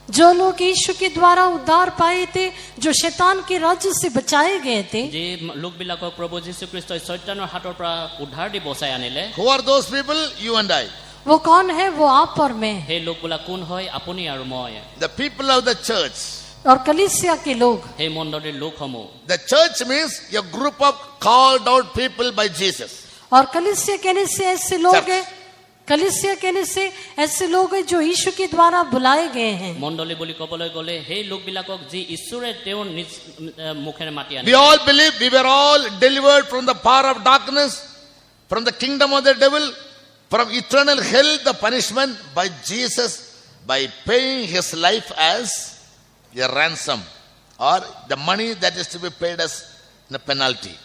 Speaker 2: जो लोग यीशु के द्वारा उद्धार पाए थे, जो शैतान के राज्य से बचाए गए थे,
Speaker 3: যে লোকবিলাকক প্ৰভু যীশুখ্ৰীষ্টই শয়তানৰ হাতৰ পৰা উদ্ধাৰ দি বচাই আনিলে।
Speaker 1: who are those people? You and I.
Speaker 2: वो कौन है? वो आप और मैं
Speaker 3: সেই লোকবিলাক কোন হয়? আপুনি আৰু মই।
Speaker 1: The people of the church.
Speaker 2: और कलीसिया के लोग।
Speaker 3: সেই মণ্ডলীৰ লোকসমূহ।
Speaker 1: The church means a group of called out people by Jesus.
Speaker 2: और कलीसिया कहने से ऐसे लोग
Speaker 1: Church.
Speaker 2: हैं, कलीसिया कहने से ऐसे लोग हैं जो यीशु के द्वारा बुलाए गए हैं।
Speaker 3: মণ্ডলী বুলি ক'বলৈ গ'লে সেই লোকবিলাকক যি ঈশ্বৰে তেওঁৰ নিজ মুখেৰে মাতি
Speaker 1: We
Speaker 3: আনিলে।
Speaker 1: all believe we were all delivered from the power of darkness, from the kingdom of the devil, from eternal hell, the punishment by Jesus by paying his life as a ransom or the money that is to be paid as a penalty.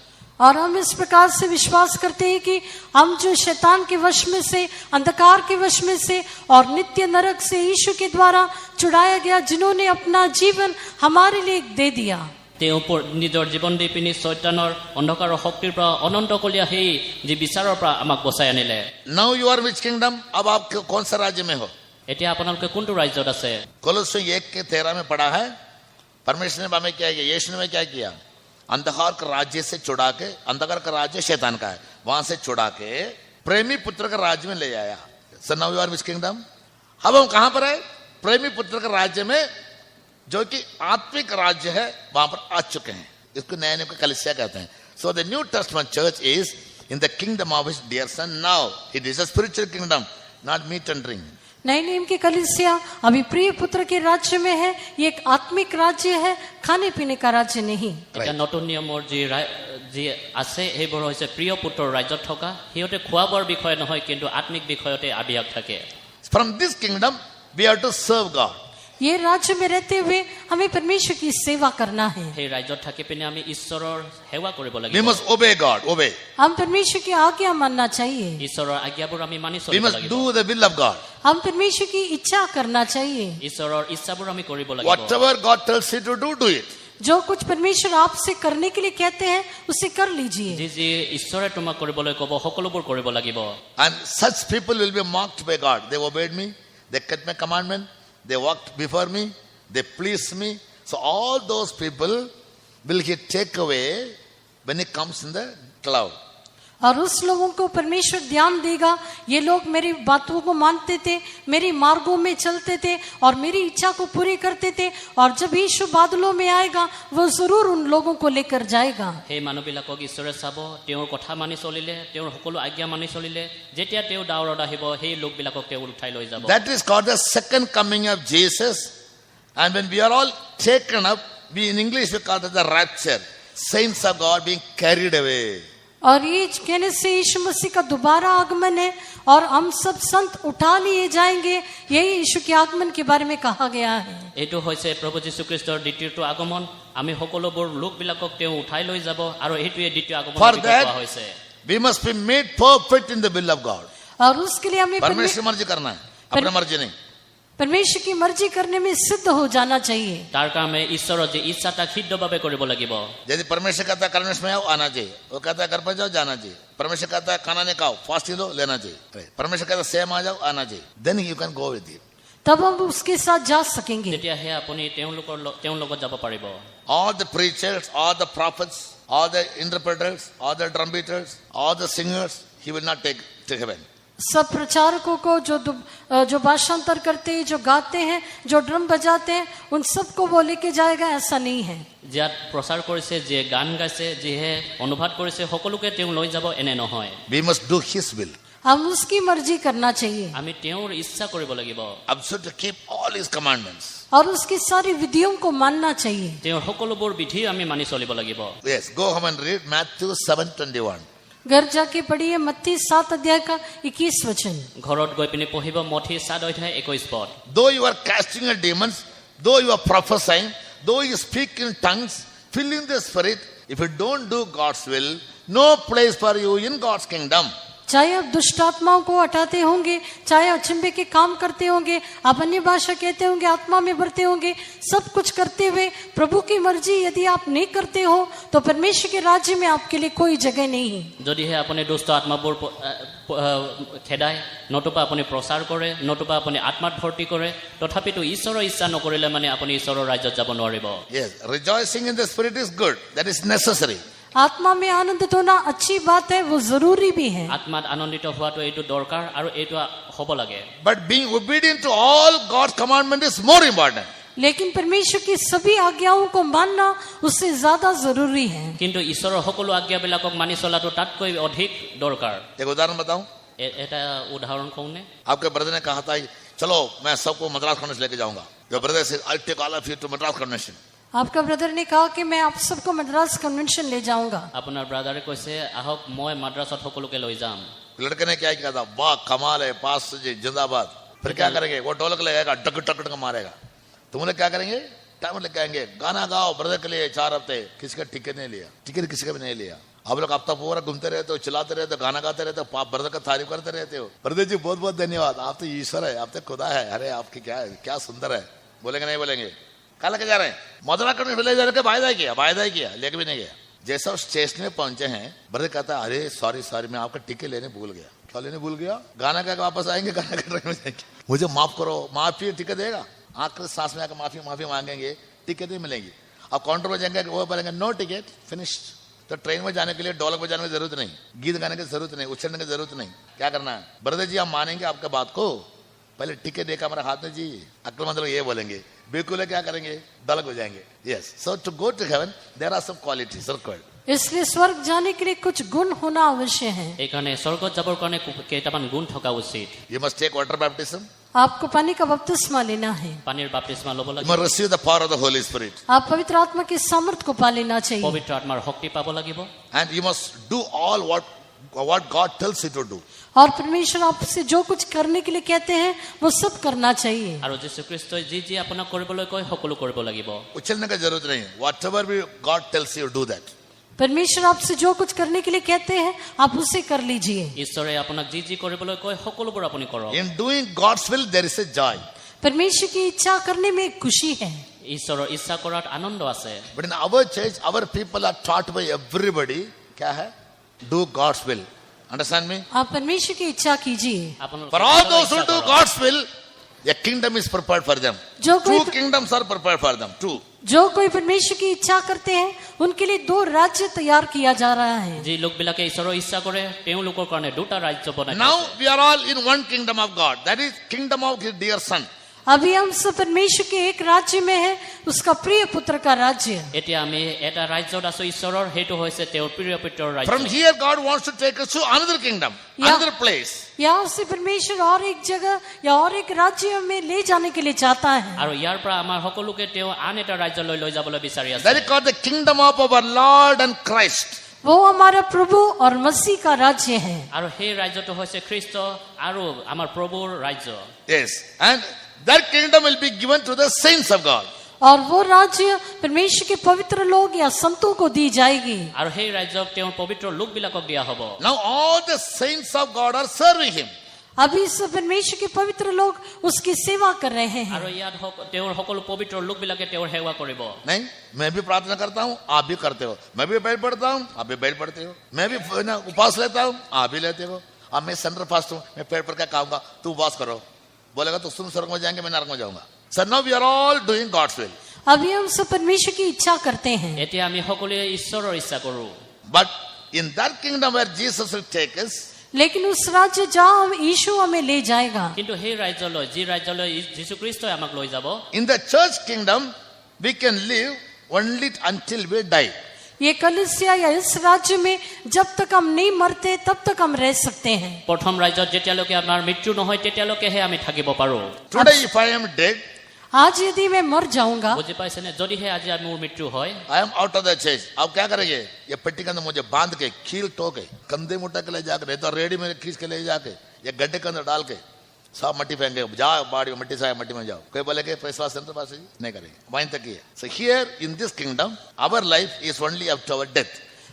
Speaker 2: और हम इस प्रकार से विश्वास करते हैं कि हम जो शैतान के वश में से, अंधकार के वश में से और नित्य नरक से यीशु के द्वारा छुड़ाया गया, जिन्होंने अपना जीवन हमारे लिए दे दिया।
Speaker 3: তেওঁ নিজৰ জীৱন দি পিনি শয়তানৰ অন্ধকাৰৰ শক্তিৰ পৰা অনন্তকলীয়া সেই যি বিচাৰৰ পৰা আমাক বচাই আনিলে।
Speaker 1: Now you are which kingdom? अब आप कौन सा राज्य में हो?
Speaker 3: এতিয়া আপোনালোকে কোনটো ৰাজ্যত আছে?
Speaker 1: कोलोस्सों 1:13 में पढ़ा है, परमेश्वर ने हमें क्या किया, यीशु ने क्या किया, अंधकार का राज्य से छुड़ा के, अंधकार का राज्य शैतान का है, वहां से छुड़ा के प्रेमी पुत्र का राज्य में ले आया। So now you are which kingdom? अब हम कहां पर है? प्रेमी पुत्र का राज्य में, जो कि आत्मिक राज्य है, वहां पर आ चुके हैं। इसको नया नियम का कलीसिया कहते हैं। So the New Testament church is in the kingdom of his dear son now. It is a spiritual kingdom, not meat and drink.
Speaker 2: नए नियम की कलीसिया अभी प्रिय पुत्र के राज्य में है। ये एक आत्मिक राज्य है, खाने पीने का राज्य नहीं।
Speaker 3: এতিয়া নতুন নিয়মৰ যি আছে সেইবোৰ হৈছে প্ৰিয় পুত্ৰৰ ৰাজ্যত থকা সিহঁতে খোৱা বোৱাৰ বিষয়ে নহয় কিন্তু আত্মিক বিষয়তে আবিয়াক থাকে
Speaker 1: From this kingdom, we have to serve God.
Speaker 2: ये राज्य में रहते हुए हमें परमेश्वर की सेवा करना है।
Speaker 3: সেই ৰাজ্যত থাকি পিনে আমি ঈশ্বৰৰ সেৱা কৰিব লাগিব
Speaker 1: We must obey God, obey.
Speaker 2: हम परमेश्वर की आज्ञा मानना चाहिए।
Speaker 3: ঈশ্বৰৰ आज्ঞাবোৰ আমি মানি
Speaker 1: We
Speaker 3: চলিব
Speaker 1: must
Speaker 3: লাগিব
Speaker 1: do the will of God.
Speaker 2: हम परमेश्वर की इच्छा करना चाहिए।
Speaker 3: ঈশ্বৰৰ ইচ্ছাবোৰ আমি কৰিব লাগিব
Speaker 1: Whatever God tells you to do, do it.
Speaker 2: जो कुछ परमेश्वर आपसे करने के लिए कहते हैं उसे कर लीजिए।
Speaker 3: যি যি ঈশ্বৰে তোমাক কৰিবলৈ ক'ব সকলোবোৰ কৰিব লাগিব
Speaker 1: And such people will be mocked by God. They obeyed me, they kept my commandment, they walked before me, they pleased me. So all those people will He take away when He comes in the cloud.
Speaker 2: और उस लोगों को परमेश्वर ध्यान देगा, ये लोग मेरी बातों को मानते थे, मेरी मार्गों में चलते थे और मेरी इच्छा को पूरी करते थे, और जब यीशु बादलों में आएगा वो जरूर उन लोगों को लेकर जाएगा।
Speaker 3: সেই মানুহবিলাকক ঈশ্বৰে চাব তেওঁৰ কথা মানি চলিলে তেওঁৰ সকলো আজ্ঞা মানি চলিলে যেতিয়া তেওঁ ডাৱৰত আহিব সেই লোকবিলাকক তেওঁ উঠাই লৈ যাব
Speaker 1: That is called the second coming of Jesus. And when we are all taken up, we in English we call it the rapture. Saints of God being carried away.
Speaker 2: और ये कहने से यीशु मसीह का दोबारा आगमन है और हम सब संत उठा लिए जाएंगे, यही यीशु के आगमन के बारे में कहा गया है।
Speaker 3: এইটো হৈছে প্ৰভু যীশুখ্ৰীষ্টৰ দ্বিতীয়টো আগমন আমি সকলোবোৰ লোকবিলাকক তেওঁ উঠাই লৈ যাব আৰু এইটোৱে দ্বিতীয় আগমন
Speaker 1: For
Speaker 3: বুলি কোৱা
Speaker 1: that,
Speaker 3: হৈছে
Speaker 1: we must be made perfect in the will of God.
Speaker 2: और उसके लिए हमें
Speaker 1: परमेश्वर मर्जी करना है, अपने मर्जी नहीं.
Speaker 2: परमेश्वर की मर्जी करने में सिद्ध हो जाना चाहिए।
Speaker 3: তাৰ কাৰণে ঈশ্বৰৰ যি ইচ্ছা তাক সিদ্ধভাৱে কৰিব লাগিব
Speaker 1: यदि परमेश्वर कहता है कर्मेश में आओ आना चाहिए, वो कहता है घर पर जाओ जाना चाहिए, परमेश्वर कहता है खाना नहीं खाओ फास्टिंग लो लेना चाहिए, परमेश्वर कहता है सेम आ जाओ आना चाहिए, then you can go with it.
Speaker 2: तब हम उसके साथ जा सकेंगे।
Speaker 3: তেতিয়াহে আপুনি তেওঁৰ লগত যাব পাৰিব
Speaker 1: All the preachers, all the prophets, all the interpreters, all the drum beaters, all the singers, He will not take to heaven.
Speaker 2: सब प्रचारकों को जो भाषांतर करते हैं, जो गाते हैं, जो ड्रम बजाते हैं, उन सबको वो लेके जाएगा, ऐसा नहीं है।
Speaker 3: যাত প্ৰচাৰ কৰিছে যিয়ে গান গাইছে যিহে অনুবাদ কৰিছে সকলোকে তেওঁ লৈ যাব এনে নহয়
Speaker 1: We must do His will.
Speaker 2: हम उसकी मर्जी करना चाहिए
Speaker 3: আমি তেওঁৰ ইচ্ছা কৰিব লাগিব
Speaker 1: Observe to keep all His commandments.
Speaker 2: और उसकी सारी विधियों को मानना चाहिए।
Speaker 3: তেওঁৰ সকলোবোৰ বিধি আমি মানি চলিব লাগিব
Speaker 1: Yes, go home and read Matthew 7:21.
Speaker 2: घर जाके पढ़िए मत्ती 7 अध्याय का 21 वचन।
Speaker 3: ঘৰত গৈ পিনি পঢ়িব মঠি 7 অধ্যায় 21 পদ
Speaker 1: Though you are casting out demons, though you are prophesying, though you speak in tongues, fill in the Spirit, if you don't do God's will, no place for you in God's kingdom.
Speaker 2: चाहे आप दुष्ट आत्माओं को हटाते होंगे, चाहे अचंभे के काम करते होंगे, आप अन्य भाषा कहते होंगे, आत्मा में भरते होंगे, सब कुछ करते हुए प्रभु की मर्जी यदि आप नहीं करते हो तो परमेश्वर के राज्य में आपके लिए कोई जगह नहीं है।
Speaker 3: যদিহে আপুনি দুষ্ট আত্মাবোৰ খেদায় নতুবা আপুনি প্ৰচাৰ কৰে নতুবা আপুনি আত্মাত ভৰ্তি কৰে তথাপিতো ঈশ্বৰৰ ইচ্ছা নকৰিলে মানে আপুনি ঈশ্বৰৰ ৰাজ্যত যাব নোৱাৰিব
Speaker 1: Yes, rejoicing in the Spirit is good. That is necessary.
Speaker 2: आत्मा में आनंदित होना अच्छी बात है, वो जरूरी भी है।
Speaker 3: আত্মাত আনন্দিত হোৱাটো এইটো দৰকাৰ আৰু এইটো হ'ব লাগে
Speaker 1: But being obedient to all God's commandment is more important.
Speaker 2: लेकिन परमेश्वर की सभी आज्ञाओं को मानना उससे ज्यादा जरूरी है।
Speaker 3: কিন্তু ঈশ্বৰৰ সকলো আজ্ঞাবিলাকক মানি চলাটো তাতকৈ অধিক দৰকাৰ
Speaker 1: एक उदाहरण बताऊं.
Speaker 3: এটা উদাহৰণ কওঁনে
Speaker 1: आपके ब्रदर ने कहा था चलो मैं सबको मद्रास कॉन्वेंशन लेके जाऊंगा. Your brother said I'll take all of you to Madras Convention.
Speaker 2: आपका ब्रदर ने कहा कि मैं आप सबको मद्रास कन्वेंशन ले जाऊंगा।
Speaker 3: আপোনাৰ ব্ৰাদাৰে কৈছে আহক মই মাদ্ৰাছত সকলোকে লৈ যাম
Speaker 1: लड़के ने क्या किया था, वाह कमाल है, पास जी जिंदाबाद. फिर क्या करेंगे, वो ढोलक लगाएगा, टक टक टक मारेगा. तुम लोग क्या करेंगे, टाइम लेके आएंगे, गाना गाओ ब्रदर के लिए 4 हफ्ते. किसी का टिकट नहीं लिया, टिकट किसी का भी नहीं लिया. आप लोग हफ्ता पूरा घूमते रहते हो, चिल्लाते रहते हो, गाना गाते रहते हो, ब्रदर का तारीफ करते रहते हो. ब्रदर जी बहुत बहुत धन्यवाद, आप तो ईश्वर है, आप तो खुदा है. अरे आपकी क्या सुंदर है. बोलेंगे नहीं बोलेंगे. कहा लेके जा रहे हैं मदुरा करने ले जाने के वायदा ही किया लेके भी नहीं गया. जैसा उस स्टेशन में पहुंचे हैं ब्रदर कहता अरे सॉरी मैं आपका टिकट लेने भूल गया. क्या लेने भूल गया, गाना गा के वापस आएंगे, गाना गा में जाएंगे. मुझे माफ करो, माफी टिकट देगा. आखिर सांस में आकर माफी मांगेंगे, टिकट नहीं मिलेगी. अब काउंटर में जाएंगे, वो बोलेंगे नो टिकट फिनिश्ड. तो ट्रेन में जाने के लिए ढोलक बजाने की जरूरत नहीं, गीत गाने की जरूरत नहीं, उछलने की जरूरत नहीं. क्या करना है ब्रदर जी, हम मानेंगे आपके बात को, पहले टिकट देकर हमारे हाथ में जी. अक्लमंद लोग ये बोलेंगे, बिल्कुल क्या करेंगे, ढोलक बजाएंगे. Yes, so to go to heaven there are some qualities required.
Speaker 2: इसलिए स्वर्ग जाने के लिए कुछ गुण होना अवश्य है।
Speaker 3: এইকাৰণে স্বৰ্গত যাবৰ কাৰণে কেইটামান গুণ থকা উচিত.
Speaker 1: You must take water baptism.
Speaker 2: आपको पानी का बपतिस्मा लेना है,
Speaker 3: পানীৰ বাপ্তিস্মা ল'ব
Speaker 1: You
Speaker 3: লাগিব,
Speaker 1: must receive the power of the Holy Spirit.
Speaker 2: आप पवित्र आत्मा के सामर्थ को पा लेना चाहिए,
Speaker 3: পবিত্ৰ আত্মাৰ শক্তি পাব লাগিব,
Speaker 1: And you must do all what God tells you to do.
Speaker 2: और परमेश्वर आपसे जो कुछ करने के लिए कहते हैं वो सब करना चाहिए।
Speaker 3: আৰু যীশুখ্ৰীষ্টই যি যি আপোনাক কৰিবলৈ কয় সকলো কৰিব লাগিব।
Speaker 1: उछलने का जरूरत नहीं है. Whatever God tells you, do that.
Speaker 2: परमेश्वर आपसे जो कुछ करने के लिए कहते हैं आप उसे कर लीजिए।
Speaker 3: ঈশ্বৰে আপোনাক যি যি কৰিবলৈ কয় সকলোবোৰ আপুনি কৰক।
Speaker 1: In doing God's will, there is a joy.
Speaker 2: परमेश्वर की इच्छा करने में एक खुशी है,
Speaker 3: ঈশ্বৰৰ ইচ্ছা কৰাত আনন্দ আছে।
Speaker 1: But in our church, our people are taught by everybody, क्या है? Do God's will. Understand me?
Speaker 2: आप परमेश्वर की इच्छा कीजिए।
Speaker 3: আপোনালোকে
Speaker 1: For all
Speaker 3: ঈশ্বৰৰ
Speaker 1: those who
Speaker 3: ইচ্ছা
Speaker 1: do
Speaker 3: কৰক।
Speaker 1: God's will, a kingdom is prepared for them.
Speaker 2: जो
Speaker 1: Two
Speaker 2: कोई
Speaker 1: kingdoms are prepared for them. Two.
Speaker 2: जो कोई परमेश्वर की इच्छा करते हैं उनके लिए 2 राज्य तैयार किया जा रहा है।
Speaker 3: যি লোকবিলাকে ঈশ্বৰৰ ইচ্ছা কৰে তেওঁলোকৰ কাৰণে দুটা ৰাজ্য বনাই
Speaker 1: Now
Speaker 3: দিছে।
Speaker 1: we are all in one kingdom of God. That is kingdom of His dear Son.
Speaker 2: अभी हम सब परमेश्वर के एक राज्य में है, उसका प्रिय पुत्र का राज्य।
Speaker 3: এতিয়া আমি এটা ৰাজ্যত আছো ঈশ্বৰৰ, সেইটো হৈছে তেওঁৰ প্ৰিয় পুত্ৰৰ ৰাজ্য।
Speaker 1: From here, God wants to take us to another kingdom,
Speaker 2: Yeah.
Speaker 1: another place.
Speaker 2: यहाँ से परमेश्वर और एक जगह या और एक राज्य में ले जाने के लिए चाहता है।
Speaker 3: আৰু ইয়াৰ পৰা আমাৰ সকলোকে তেওঁ আন এটা ৰাজ্যলৈ লৈ যাবলৈ বিচাৰি আছে।
Speaker 1: That is called the kingdom of our Lord and Christ.
Speaker 2: वो हमारा प्रभु और मसीह का राज्य है।
Speaker 3: আৰু সেই ৰাজ্যটো হৈছে খ্ৰীষ্ট আৰু আমাৰ প্ৰভুৰ ৰাজ্য।
Speaker 1: Yes. And that kingdom will be given to the saints of God.
Speaker 2: और वो राज्य परमेश्वर के पवित्र लोग या संतों को दी जाएगी।
Speaker 3: আৰু সেই ৰাজ্যক তেওঁৰ পবিত্ৰ লোকবিলাকক দিয়া হ'ব।
Speaker 1: Now all the saints of God are serving Him.
Speaker 2: अभी सब परमेश्वर के पवित्र लोग उसकी सेवा कर रहे हैं।
Speaker 3: আৰু ইয়াত তেওঁৰ সকলো পবিত্ৰ লোকবিলাকে তেওঁৰ সেৱা কৰিব।
Speaker 1: नहीं, मैं भी प्रार्थना करता हूँ, आप भी करते हो। मैं भी बैठ पढ़ता हूँ, आप भी बैठ पढ़ते हो। मैं भी उपवास लेता हूँ, आप भी लेते हो। अब मैं सेंटर फास्ट हूँ, मैं पेट पढ़ के खाऊंगा, तू उपवास करो। बोलेगा तो तुम स्वर्ग में जाएंगे, मैं नरक में जाऊंगा। So now we are all doing God's will.
Speaker 2: अभी हम सब परमेश्वर की इच्छा करते हैं।
Speaker 3: এতিয়া আমি সকলোৱে ঈশ্বৰৰ ইচ্ছা কৰো।
Speaker 1: But in that kingdom where Jesus will take us,
Speaker 2: लेकिन उस राज्य जहाँ हम यीशु हमें ले जाएगा,
Speaker 3: কিন্তু সেই ৰাজ্যলৈ যি ৰাজ্যলৈ যীশুখ্ৰীষ্টই আমাক লৈ যাব,
Speaker 1: in the church kingdom, we can live only until we die.
Speaker 2: ये कलीसिया या इस राज्य में जब तक हम नहीं मरते तब तक हम रह सकते हैं।
Speaker 3: প্ৰথম ৰাজ্যত যেতিয়ালৈকে আমাৰ মৃত্যু নহয় তেতিয়ালৈকেহে আমি থাকিব পাৰো।
Speaker 1: Today if I am dead,
Speaker 2: आज यदि मैं मर जाऊंगा,
Speaker 3: বুজি পাইছেনে? যদিহে আজি মোৰ মৃত্যু হয়,
Speaker 1: I am out of the church. अब क्या करेंगे? ये पेटी के अंदर मुझे बांध के खील टो के कंधे मुट्टा के ले जाकर, नहीं तो रेडी में खींच के ले जाके ये गड्ढे के अंदर डाल के सब मट्टी फेंके, जाओ बाड़ी मट्टी से मट्टी में जाओ। कोई बोले कि फैसला सेंटर पास नहीं करेंगे, वहीं तक ही है। So here in this kingdom, our life is only up to our death.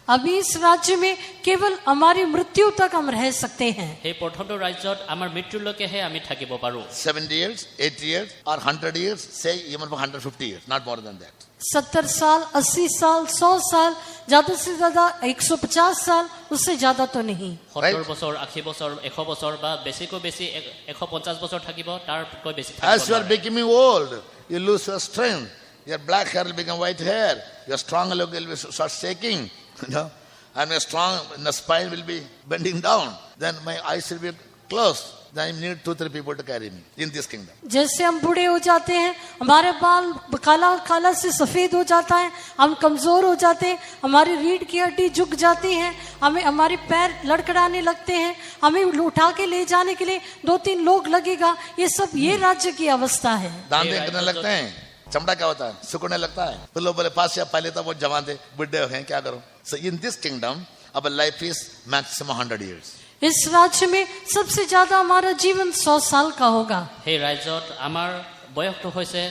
Speaker 2: अभी इस राज्य में केवल हमारी मृत्यु तक हम रह सकते हैं।
Speaker 3: সেই প্ৰথমটো ৰাজ্যত আমাৰ মৃত্যুলৈকেহে আমি থাকিব পাৰো।
Speaker 1: 70 years, 80 years, or 100 years, say even for 150 years, not more than that.
Speaker 2: 70 साल, 80 साल, 100 साल, ज्यादा से ज्यादा 150 साल, उससे ज्यादा तो नहीं।
Speaker 3: 70 বছৰ, 80 বছৰ, 100 বছৰ বা বেছিকৈ বেছি 150 বছৰ থাকিব, তাৰকৈ বেছি থাকিব
Speaker 1: As you are
Speaker 3: নোৱাৰে।
Speaker 1: becoming old, you lose your strength. Your black hair will become white hair. Your strong leg will start shaking. You know, and my strong the spine will be bending down. Then my eyes will be closed. Then I need 2-3 people to carry me in this kingdom.
Speaker 2: जैसे हम बूढ़े हो जाते हैं, हमारे बाल काला काला से सफेद हो जाता है, हम कमजोर हो जाते हैं, हमारी रीढ़ की हड्डी झुक जाती है, हमें हमारे पैर लड़खड़ाने लगते हैं, हमें उठा के ले जाने के लिए 2-3 लोग लगेगा। ये सब ये राज्य की अवस्था है।
Speaker 1: दांत करने लगते हैं, चमड़ा क्या होता है, सुकड़ने लगता है। फिर लोग बोले पास या पहले तो बहुत जवान थे, बुढ़े हैं, क्या करो। So in this kingdom, our life is maximum 100 years.
Speaker 2: इस राज्य में सबसे ज्यादा हमारा जीवन 100 साल का होगा।
Speaker 3: সেই ৰাজ্যত আমাৰ বয়সটো হৈছে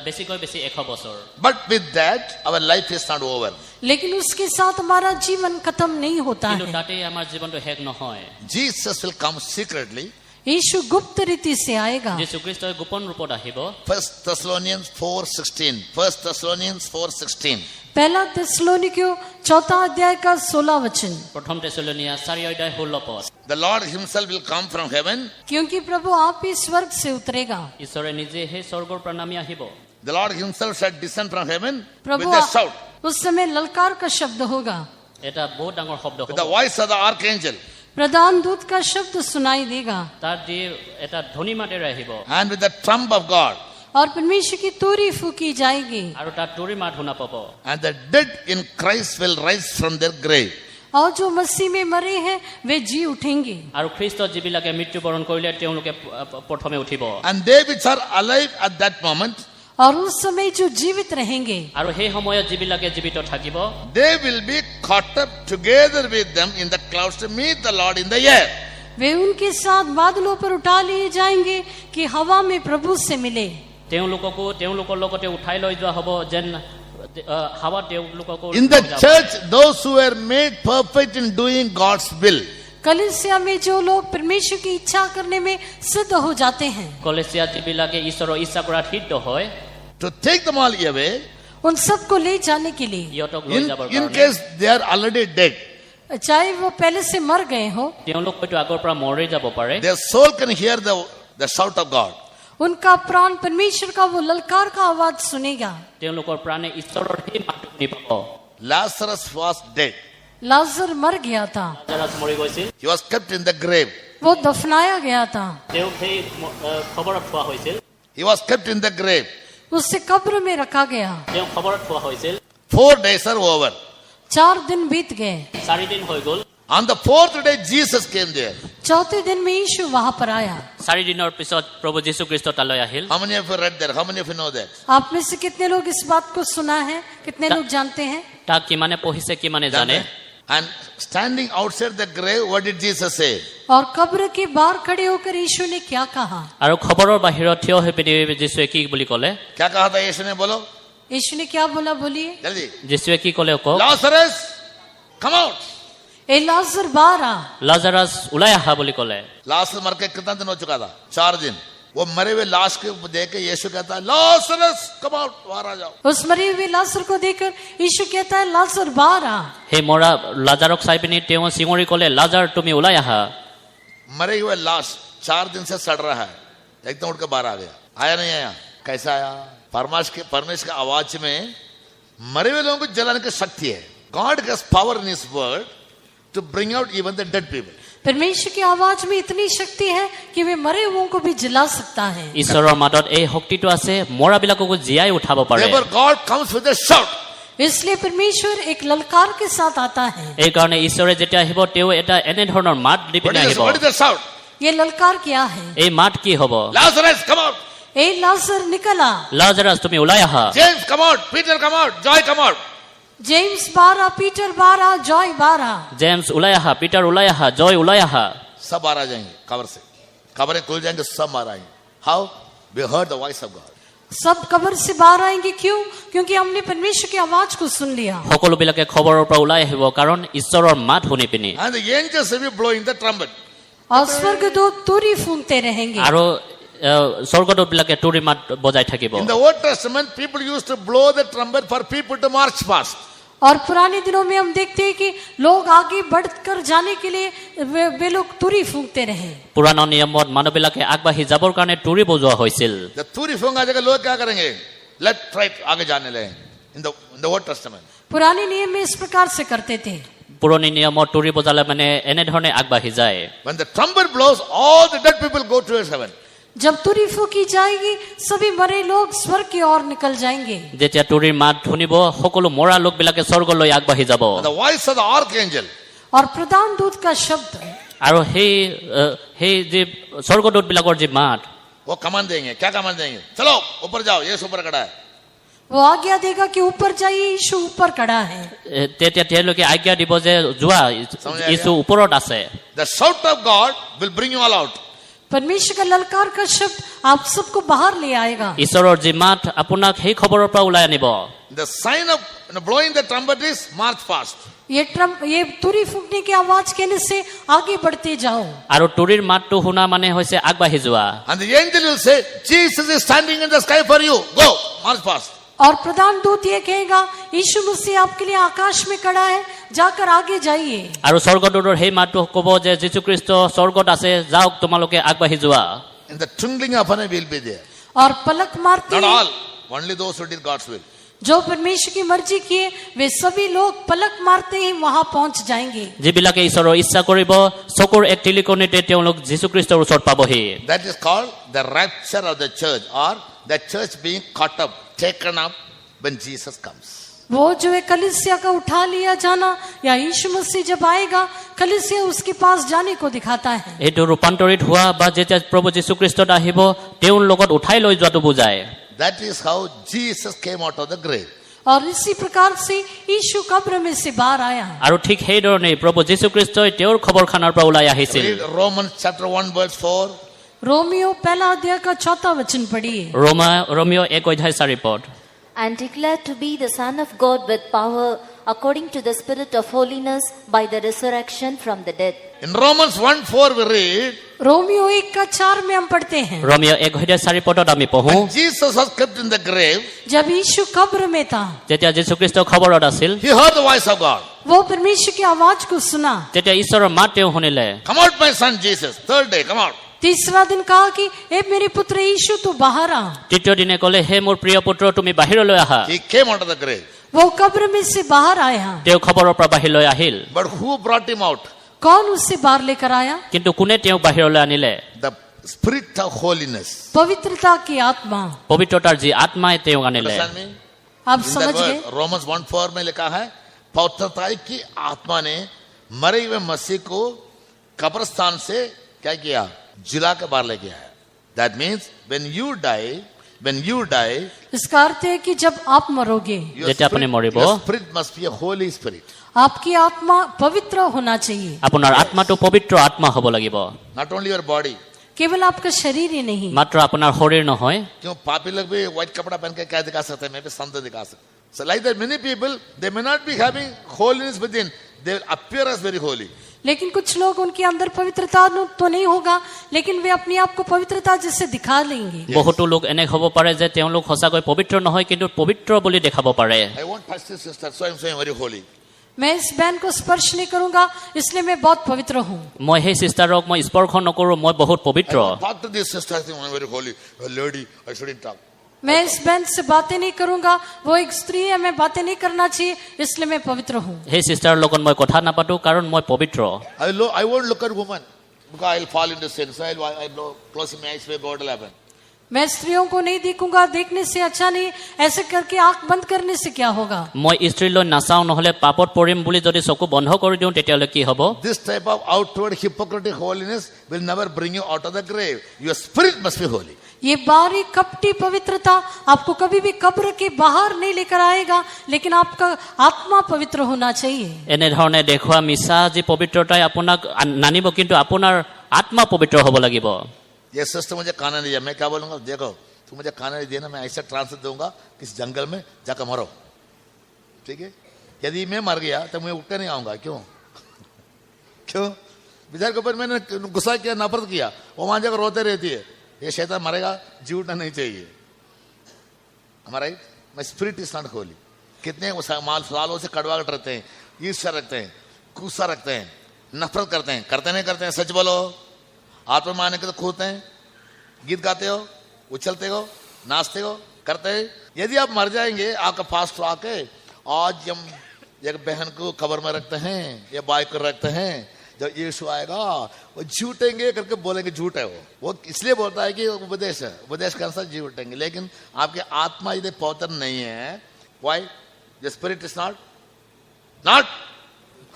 Speaker 3: বেছিকৈ বেছি 100 বছৰ।
Speaker 1: But with that, our life is not over.
Speaker 2: लेकिन उसके साथ हमारा जीवन खत्म नहीं होता
Speaker 3: কিন্তু
Speaker 2: है।
Speaker 3: তাতেই আমাৰ জীৱনটো শেষ নহয়।
Speaker 1: Jesus will come secretly.
Speaker 2: यीशु गुप्त रीति से आएगा।
Speaker 3: যীশুখ্ৰীষ্টই গোপন ৰূপত আহিব।
Speaker 1: 1 Thessalonians 4:16. 1 Thessalonians 4:16.
Speaker 2: पहला थिस्सलुनीकियों 4 अध्याय का 16 वचन।
Speaker 3: প্ৰথম তেছালোনিয়া 4 অধ্যায় 16 পদ।
Speaker 1: The Lord himself will come from heaven.
Speaker 2: क्योंकि प्रभु आप ही स्वर्ग से उतरेगा।
Speaker 3: ঈশ্বৰে নিজে সেই স্বৰ্গৰ পৰা নামি আহিব।
Speaker 1: The Lord himself shall descend from heaven
Speaker 2: Prabhu
Speaker 1: with a shout,
Speaker 2: उस समय ललकार का शब्द होगा,
Speaker 3: এটা বহুত ডাঙৰ শব্দ
Speaker 1: with the
Speaker 3: হ'ব।
Speaker 1: voice of the archangel,
Speaker 2: प्रधान दूत का शब्द सुनाई देगा,
Speaker 3: তাত দি এটা ধ্বনি মাতেৰে আহিব
Speaker 1: and with the trump of God.
Speaker 2: और परमेश्वर की तुरी फूकी जाएगी।
Speaker 3: আৰু তাত তুৰি মাত শুনা পাব।
Speaker 1: And the dead in Christ will rise from their grave.
Speaker 2: और जो मसीह में मरे हैं वे जी उठेंगे।
Speaker 3: আৰু খ্ৰীষ্টত যিবিলাকে মৃত্যুবৰণ কৰিলে তেওঁলোকে প্ৰথমে উঠিব।
Speaker 1: And they which are alive at that moment,
Speaker 2: और उस समय जो जीवित रहेंगे
Speaker 3: আৰু সেই সময়ত যিবিলাকে জীৱিত থাকিব
Speaker 1: they will be caught up together with them in the clouds to meet the Lord in the air.
Speaker 2: वे उनके साथ बादलों पर उठा लिए जाएंगे कि हवा में प्रभु से मिले।
Speaker 3: তেওঁলোকৰ লগতে উঠাই লৈ যোৱা হ'ব যেন হাৱা তেওঁলোকক
Speaker 1: In the church, those who were made perfect in doing God's will,
Speaker 2: कलीसिया में जो लोग परमेश्वर की इच्छा करने में सिद्ध हो जाते हैं,
Speaker 3: কলেছিয়াত যিবিলাকে ঈশ্বৰৰ ইচ্ছা কৰাত সিদ্ধ হয়
Speaker 1: to take them all away,
Speaker 2: उन सबको ले जाने के लिए,
Speaker 3: ইহঁতক লৈ যাবৰ
Speaker 1: in
Speaker 3: কাৰণে
Speaker 1: case they are already dead,
Speaker 2: चाहे वो पहले से मर गए हो,
Speaker 3: তেওঁলোক হয়তো আগৰ পৰা মৰি যাব পাৰে
Speaker 1: their soul can hear the shout of God.
Speaker 2: उनका प्राण परमेश्वर का वो ललकार का आवाज सुनेगा।
Speaker 3: তেওঁলোকৰ প্ৰাণে ঈশ্বৰৰ সেই মাতটো শুনি পাব।
Speaker 1: Lazarus was dead.
Speaker 2: लाजर मर गया था,
Speaker 3: লাজাৰাছ মৰি গৈছিল,
Speaker 1: He was kept in the grave.
Speaker 2: वो दफनाया गया था,
Speaker 3: তেওঁক সেই খবৰত থোৱা হৈছিল,
Speaker 1: He was kept in the grave.
Speaker 2: उससे कब्र में रखा गया।
Speaker 3: তেওঁক খবৰত থোৱা হৈছিল।
Speaker 1: 4 days are over.
Speaker 2: 4 दिन बीत गए।
Speaker 3: 4 দিন হৈ গ'ল।
Speaker 1: On the 4th day, Jesus came there.
Speaker 2: चौथे दिन में यीशु वहां पर आया।
Speaker 3: 4 দিনৰ পিছত প্ৰভু যীশু খ্ৰীষ্ট তালৈ Ahil.
Speaker 1: How many of you read that? How many of you know that?
Speaker 2: आप में से कितने लोग इस बात को सुना है, कितने लोग जानते हैं?
Speaker 3: তাক কিমানে পঢ়িছে কিমানে জানে।
Speaker 1: And standing outside the grave, what did Jesus say?
Speaker 2: और कब्र के बाहर खड़े होकर यीशु ने क्या कहा?
Speaker 3: আৰু খবৰৰ বাহিৰত থিয় হৈ পিনি যীশুৱে কি বুলি ক'লে?
Speaker 1: क्या कहा था यीशु ने? बोलो
Speaker 2: यीशु ने क्या बोला, बोलिए।
Speaker 1: जल्दी।
Speaker 3: যীশুৱে কি ক'লে কওক?
Speaker 1: Lazarus, come out.
Speaker 2: ए लाजर बाहर आ।
Speaker 3: লাজাৰাছ ওলাই আহা বুলি ক'লে।
Speaker 1: लाजर मर के कितना दिन हो चुका था? 4 दिन। वो मरे हुए लाश के देख के यीशु कहता है, लाजरस कम आउट, बाहर आ जाओ।
Speaker 2: उस मरे हुए लाजर को देखकर यीशु कहता है, लाजर बाहर आ।
Speaker 3: সেই মৰা লাজাৰক চাই পিনি তেওঁ চিঙৰি ক'লে, লাজাৰ তুমি ওলাই আহা।
Speaker 1: मरे हुए लाश 4 दिन से सड़ रहा है, एकदम उठ के बाहर आ गया। आया नहीं आया? कैसा आया? परमेश्वर के आवाज में मरे हुए लोगों को जलाने की शक्ति है। God has power in His word to bring out even the dead people.
Speaker 2: परमेश्वर की आवाज में इतनी शक्ति है कि वे मरे हुओं को भी जला सकता है।
Speaker 3: ঈশ্বৰৰ মাতত এই শক্তিটো আছে, মৰাবিলাককো জীয়াই উঠাব পাৰে।
Speaker 1: Therefore God comes with a shout.
Speaker 2: इसलिए परमेश्वर एक ललकार के साथ आता है।
Speaker 3: এই কাৰণে ঈশ্বৰে যেতিয়া আহিব তেওঁ এটা এনে ধৰণৰ মাত দি পিনে আহিব।
Speaker 1: What is the shout?
Speaker 2: ये ललकार क्या है?
Speaker 3: এই মাত কি হ'ব?
Speaker 1: Lazarus come out.
Speaker 2: ए लाजर निकल आ।
Speaker 3: লাজাৰাছ তুমি ওলাই আহা।
Speaker 1: James come out. Peter come out. Joy come out.
Speaker 2: James बाहर आ, पीटर बाहर आ, जॉय बाहर आ।
Speaker 3: জেমছ ওলাই আহা, পিটাৰ ওলাই আহা, জয় ওলাই আহা।
Speaker 1: सब बाहर आ जाएंगे कब्र से। कब्रें खुल जाएंगे, सब बाहर आएंगे। How? We heard the voice of God.
Speaker 2: सब कब्र से बाहर आएंगे, क्यों? क्योंकि हमने परमेश्वर की आवाज को सुन लिया।
Speaker 3: সকলোবিলাকে খবৰৰ পৰা ওলাই আহিব কাৰণ ঈশ্বৰৰ মাত শুনি পিনি।
Speaker 1: And the angels will be blowing the trumpet.
Speaker 2: और स्वर्गदूत तुरी फूंकते रहेंगे।
Speaker 3: আৰু স্বৰ্গদূতবিলাকে তুৰি মাত বজাই থাকিব।
Speaker 1: In the Old Testament, people used to blow the trumpet for people to march past.
Speaker 2: और पुराने दिनों में हम देखते हैं कि लोग आगे बढ़कर जाने के लिए वे लोग तुरी फूंकते रहे।
Speaker 3: পুৰাণৰ নিয়মত মানুহবিলাকে আগবাঢ়ি যাবৰ কাৰণে তুৰি বজোৱা হৈছিল।
Speaker 1: The तुरी फूंका जगह लोग क्या करेंगे? Left, right, आगे जाने लगे। In the Old Testament.
Speaker 2: पुराने नियम में इस प्रकार से करते थे।
Speaker 3: পুৰণি নিয়মত তুৰি বজালে মানে এনেধৰণে আগবাঢ়ি যায়।
Speaker 1: When the trumpet blows, all the dead people go towards heaven.
Speaker 2: जब तुरी फूकी जाएगी सभी मरे लोग स्वर्ग की ओर निकल जाएंगे।
Speaker 3: যেতিয়া তুৰিৰ মাত শুনিব সকলো মৰা লোকবিলাকে স্বৰ্গলৈ আগবাঢ়ি যাব।
Speaker 1: And the voice of the archangel.
Speaker 2: और प्रधान दूत का शब्द
Speaker 3: আৰু সেই যে স্বৰ্গদূতবিলাকৰ যে মাত
Speaker 1: वो कमान देंगे। क्या कमान देंगे? चलो ऊपर जाओ, ये ऊपर खड़ा है।
Speaker 2: वो आज्ञा देगा कि ऊपर जाइए, यीशु ऊपर खड़ा है।
Speaker 3: তেতিয়া তেওঁলোকে আজ্ঞা দিব যে যোৱা যীশু ওপৰত আছে।
Speaker 1: The shout of God will bring you all out.
Speaker 2: परमेश्वर का ललकार का शब्द आप सबको बाहर ले आएगा।
Speaker 3: ঈশ্বৰৰ যি মাত আপোনাক সেই খবৰৰ পৰা ওলাই আনিব।
Speaker 1: The sign of blowing the trumpet is march fast.
Speaker 2: ये तुरी फूकने की आवाज कहने से आगे बढ़ते जाओ।
Speaker 3: আৰু তুৰিৰ মাতটো শুনা মানে হৈছে আগবাঢ়ি যোৱা।
Speaker 1: And the angel will say, Jesus is standing in the sky for you. Go, march fast.
Speaker 2: और प्रधान दूत ये कहेगा, यीशु मसीह आपके लिए आकाश में खड़ा है, जाकर आगे जाइए।
Speaker 3: আৰু স্বৰ্গদূতৰ সেই মাতটো ক'ব যে যীশুখ্ৰীষ্ট স্বৰ্গত আছে, যাওক তোমালোকে আগবাঢ়ি যোৱা।
Speaker 1: In the twinkling of an eye will be there.
Speaker 2: और पलक मारते
Speaker 1: Not
Speaker 2: he
Speaker 1: all, only those who did God's will.
Speaker 2: जो परमेश्वर की मर्जी किए वे सभी लोग पलक मारते ही वहां पहुंच जाएंगे।
Speaker 3: যিবিলাকে ঈশ্বৰৰ ইচ্ছা কৰিব চকুৰ এক টিলিকনিতে তেওঁলোক যীশুখ্ৰীষ্টৰ ওচৰত পাবহি।
Speaker 1: That is called the rapture of the church, or the church being caught up, taken up when Jesus comes.
Speaker 2: वो जो है कलीसिया का उठा लिया जाना या यीशु मसीह जब आएगा कलीसिया उसके पास जाने को दिखाता है।
Speaker 3: এইটো ৰূপান্তৰিত হোৱা বা যেতিয়া প্ৰভু যীশুখ্ৰীষ্টত আহিব তেওঁৰ লগত উঠাই লৈ যোৱাটো বুজায়।
Speaker 1: That is how Jesus came out of the grave.
Speaker 2: और इसी प्रकार से यीशु कब्र में से बाहर आया।
Speaker 3: আৰু ঠিক সেইধৰণে প্ৰভু যীশুখ্ৰীষ্টই তেওঁৰ খবৰখানাৰ পৰা ওলাই আহিছিল।
Speaker 1: Read Romans chapter 1 verse 4.
Speaker 2: Romeo पहला अध्याय का 4वां वचन पढ़िए।
Speaker 3: रोमियो 1:4 पद।
Speaker 4: And declared to be the Son of God with power according to the Spirit of holiness by the resurrection from the dead.
Speaker 1: In Romans 1:4 we read,
Speaker 2: Romeo 1:4 में हम पढ़ते हैं।
Speaker 3: रोमियो 1:4 पदत আমি পঢ়ো।
Speaker 1: when Jesus was kept in the grave,
Speaker 2: जब यीशु कब्र में था,
Speaker 3: যেতিয়া যীশুখ্ৰীষ্ট খবৰত আছিল,
Speaker 1: he heard the voice of God.
Speaker 2: वो परमेश्वर की आवाज को सुना।
Speaker 3: তেতিয়া ঈশ্বৰৰ মাত তেওঁ শুনিলে।
Speaker 1: Come out my son Jesus. Third day, come out.
Speaker 2: तीसरा दिन कहा कि ए मेरे पुत्र यीशु तू बाहर आ।
Speaker 3: তৃতীয় দিনে ক'লে হে মোৰ প্ৰিয় পুত্ৰ তুমি বাহিৰলৈ আহা।
Speaker 1: He came out of the grave.
Speaker 2: वो कब्र में से बाहर आया।
Speaker 3: তেওঁ খবৰৰ পৰা বাহিৰলৈ Ahil.
Speaker 1: But who brought him out?
Speaker 2: कौन उससे बाहर लेकर आया?
Speaker 3: কিন্তু কোনে তেওঁক বাহিৰলৈ আনিলে?
Speaker 1: The spirit of holiness.
Speaker 2: पवित्रता की आत्मा।
Speaker 3: পবিত্ৰতাৰ যি আত্মাই তেওঁক আনিলে।
Speaker 1: Understand me?
Speaker 2: आप
Speaker 1: In that
Speaker 2: समझ गए?
Speaker 1: word, Romans 1:4 में लिखा है पवित्रता की आत्मा ने मरे हुए मसीह को कब्रिस्तान से क्या किया? जिला के बाहर लेके आया। That means when you die,
Speaker 2: इसका अर्थ है कि जब आप मरोगे
Speaker 3: যেতিয়া আপুনি মৰিব,
Speaker 1: your spirit must be a holy spirit.
Speaker 2: आपकी आत्मा पवित्र होना चाहिए।
Speaker 3: আপোনাৰ আত্মাটো পবিত্ৰ আত্মা হ'ব লাগিব।
Speaker 1: Not only your body.
Speaker 2: केवल आपका शरीर ही नहीं।
Speaker 3: মাত্ৰ আপোনাৰ শৰীৰ নহয়।
Speaker 1: क्यों पापी लोग भी व्हाइट कपड़ा पहन के क्या दिखा सकते हैं? मैं भी संत दिखा सकता। So like that many people they may not be having holiness within, they will appear as very holy.
Speaker 2: लेकिन कुछ लोग उनके अंदर पवित्रता तो नहीं होगा लेकिन वे अपने आप को पवित्रता जैसे दिखा लेंगे।
Speaker 3: বহুতো লোক এনে হ'ব পাৰে যে তেওঁলোক সঁচাকৈ পবিত্ৰ নহয় কিন্তু পবিত্ৰ বুলি দেখাব পাৰে।
Speaker 1: I won't touch this sister, so I'm very holy.
Speaker 2: मैं इस बहन को स्पर्श नहीं करूंगा इसलिए मैं बहुत पवित्र हूँ।
Speaker 3: মই সেই সিষ্টাৰক মই স্পৰ্শ নকৰো মই বহুত পবিত্ৰ।
Speaker 1: I won't talk to this sister, I think I'm very holy. A lady, I shouldn't talk.
Speaker 2: मैं इस बहन से बातें नहीं करूंगा वो एक स्त्री है मैं बातें नहीं करना चाहिए इसलिए मैं पवित्र हूँ।
Speaker 3: সেই সিষ্টাৰৰ লগত মই কথা নাপাতো কাৰণ মই পবিত্ৰ।
Speaker 1: I won't look at women because I'll fall into sin. So I'll close my eyes, what will happen?
Speaker 2: मैं स्त्रियों को नहीं देखूंगा देखने से अच्छा नहीं ऐसे करके आंख बंद करने से क्या होगा?
Speaker 3: মই স্ত্ৰীলৈ নাচাওঁ নহলে পাপত পৰিম বুলি যদি চকু বন্ধ কৰি দিওঁ তেতিয়াহলে কি হ'ব?
Speaker 1: This type of outward hypocritic holiness will never bring you out of the grave. Your spirit must be holy.
Speaker 2: ये बाहरी कपटी पवित्रता आपको कभी भी कब्र के बाहर नहीं लेकर आएगा लेकिन आपका आत्मा पवित्र होना चाहिए।
Speaker 3: এনেধৰণে দেখুৱা মিছা যি পবিত্ৰতাই আপোনাক নানিব কিন্তু আপোনাৰ আত্মা পবিত্ৰ হ'ব লাগিব।
Speaker 1: ये सिस्टर मुझे खाना नहीं दिया, मैं क्या बोलूंगा? देखो तू मुझे खाना नहीं दिया ना, मैं ऐसा ट्रांसफर दूंगा किस जंगल में जाकर मरो, ठीक है? यदि मैं मर गया तो मैं उठ नहीं आऊंगा। क्यों? बेचारे के ऊपर मैंने गुस्सा किया, नफरत किया, वो वहां जाकर रोते रहती है, ये शैतान मरेगा, जी उठना नहीं चाहिए। हमारा my spirit is not Holi. कितने सालों से कड़वाहट रखते हैं, ईर्ष्या रखते हैं, गुस्सा रखते हैं, नफरत करते हैं, सच बोलो। आत्मा माने के तो कूदते हैं, गीत गाते हो, उछलते हो, नाचते हो, करते हैं। यदि आप मर जाएंगे आपका पास्ट आके आज हम एक बहन को कब्र में रखते हैं या बाई को रखते हैं, जब यीशु आएगा वो झूठेंगे करके बोलेंगे झूठ है वो इसलिए बोलता है कि उपदेश है, उपदेश के अनुसार झूठेंगे। लेकिन आपके आत्मा यदि पवित्र नहीं है, why? The spirit is not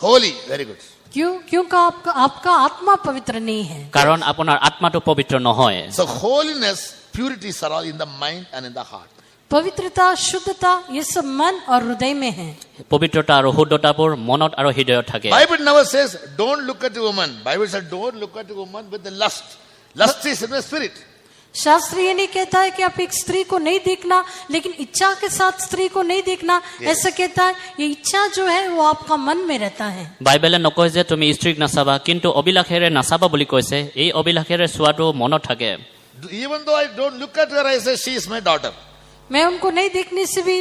Speaker 1: Holi. Very good.
Speaker 2: क्योंकि आपका आत्मा पवित्र नहीं है
Speaker 3: কাৰণ আপোনাৰ আত্মাটো পবিত্ৰ নহয়।
Speaker 1: So holiness, purity are all in the mind and in the heart.
Speaker 2: पवित्रता शुद्धता ये सब मन और हृदय में है।
Speaker 3: পবিত্ৰতা আৰু শুদ্ধতাবোৰ মনত আৰু হৃদয়ত থাকে।
Speaker 1: Bible never says don't look at a woman. Bible says don't look at a woman with the lust. Lust is in the spirit.
Speaker 2: शास्त्र ये नहीं कहता है कि आप एक स्त्री को नहीं देखना लेकिन इच्छा के साथ स्त्री को नहीं देखना। ऐसा कहता है ये इच्छा जो है वो आपका मन में रहता है।
Speaker 3: বাইবেলে নকয় যে তুমি স্ত্ৰীক নাচাবা কিন্তু অবিলাসেৰে নাচাবা বুলি কৈছে। এই অবিলাসেৰে চোৱাটো মনত থাকে।
Speaker 1: Even though I don't look at her, I say she is my daughter.
Speaker 2: मैं उनको नहीं देखने से भी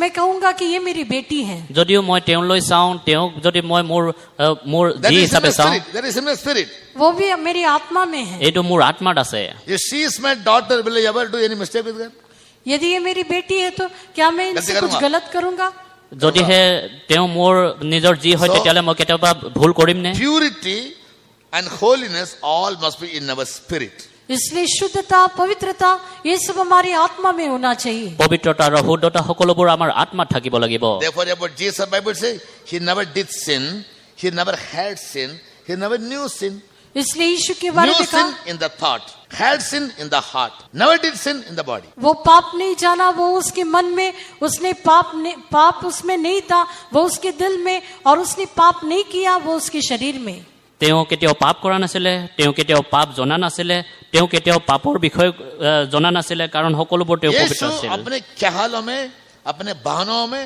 Speaker 2: मैं कहूंगा कि ये मेरी बेटी है।
Speaker 3: যদিও মই তেওঁলৈ চাওঁ তেওঁক যদি মই মোৰ
Speaker 1: That
Speaker 3: যি
Speaker 1: is in
Speaker 3: হিচাপে
Speaker 1: the
Speaker 3: চাওঁ
Speaker 1: spirit. That is in the spirit.
Speaker 2: वो भी मेरी आत्मा में है।
Speaker 3: এইটো মোৰ আত্মাত আছে।
Speaker 1: If she is my daughter, will I ever do any mistake with her?
Speaker 2: यदि ये मेरी बेटी है तो क्या मैं
Speaker 1: गलती
Speaker 2: इनसे कुछ
Speaker 1: करूंगा।
Speaker 2: गलत करूंगा?
Speaker 3: যদিহে তেওঁ মোৰ নিজৰ যি হয়
Speaker 1: So,
Speaker 3: তেতিয়াহ'লে মই কেতিয়াবা ভুল কৰিম নে?
Speaker 1: Purity and holiness all must be in our spirit.
Speaker 2: इसलिए शुद्धता पवित्रता ये सब हमारी आत्मा में होना चाहिए।
Speaker 3: পবিত্ৰতা আৰু শুদ্ধতা সকলোবোৰ আমাৰ আত্মাত থাকিব লাগিব।
Speaker 1: Therefore, about Jesus, Bible says he never did sin, he never had sin, he never knew sin.
Speaker 2: इसलिए यीशु के बारे
Speaker 1: Knew
Speaker 2: में
Speaker 1: sin
Speaker 2: कहा
Speaker 1: in the thought, had sin in the heart, never did sin in the body.
Speaker 2: वो पाप नहीं जाना, वो उसके मन में, उसने पाप उसमें नहीं था, वो उसके दिल में, और उसने पाप नहीं किया वो उसके शरीर में।
Speaker 3: তেওঁ কেতিয়াও পাপ কৰা নাছিলে, তেওঁ কেতিয়াও পাপ জনা নাছিলে, তেওঁ কেতিয়াও পাপৰ বিষয়ে জনা নাছিলে, কাৰণ সকলোবোৰ তেওঁ পবিত্ৰ
Speaker 1: यीशु
Speaker 3: আছিল।
Speaker 1: अपने ख्यालों में, अपने भावनाओं में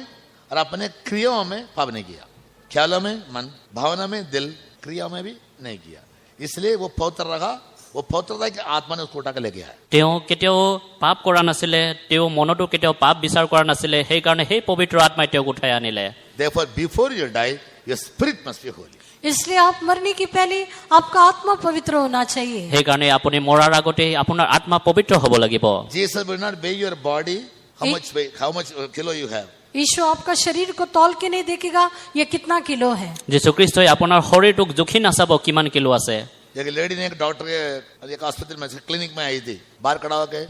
Speaker 1: और अपने क्रियाओं में पाप नहीं किया। ख्यालों में मन, भावना में दिल, क्रियाओं में भी नहीं किया। इसलिए वो पवित्र रहा। वो पवित्रता की आत्मा ने उसको उठा के ले गया है।
Speaker 3: তেওঁ কেতিয়াও পাপ কৰা নাছিলে, তেওঁ মনতো কেতিয়াও পাপ বিচাৰ কৰা নাছিলে, সেইকাৰণে সেই পবিত্ৰ আত্মাই তেওঁক উঠাই আনিলে।
Speaker 1: Therefore, before you die, your spirit must be holy.
Speaker 2: इसलिए आप मरने की पहले आपका आत्मा पवित्र होना चाहिए।
Speaker 3: সেইকাৰণে আপুনি মৰাৰ আগতে আপোনাৰ আত্মা পবিত্ৰ হ'ব লাগিব।
Speaker 1: Jesus will not weigh your body, how much kilo you have.
Speaker 2: यीशु आपका शरीर को तौल के नहीं देखेगा ये कितना किलो है।
Speaker 3: যীশুখ্ৰীষ্টই আপোনাৰ শৰীৰটোক জুখি নাচাব কিমান কিলো আছে।
Speaker 1: एक लेडी ने एक डॉक्टर के एक अस्पताल में क्लिनिक में आई थी, बाहर खड़ा होके,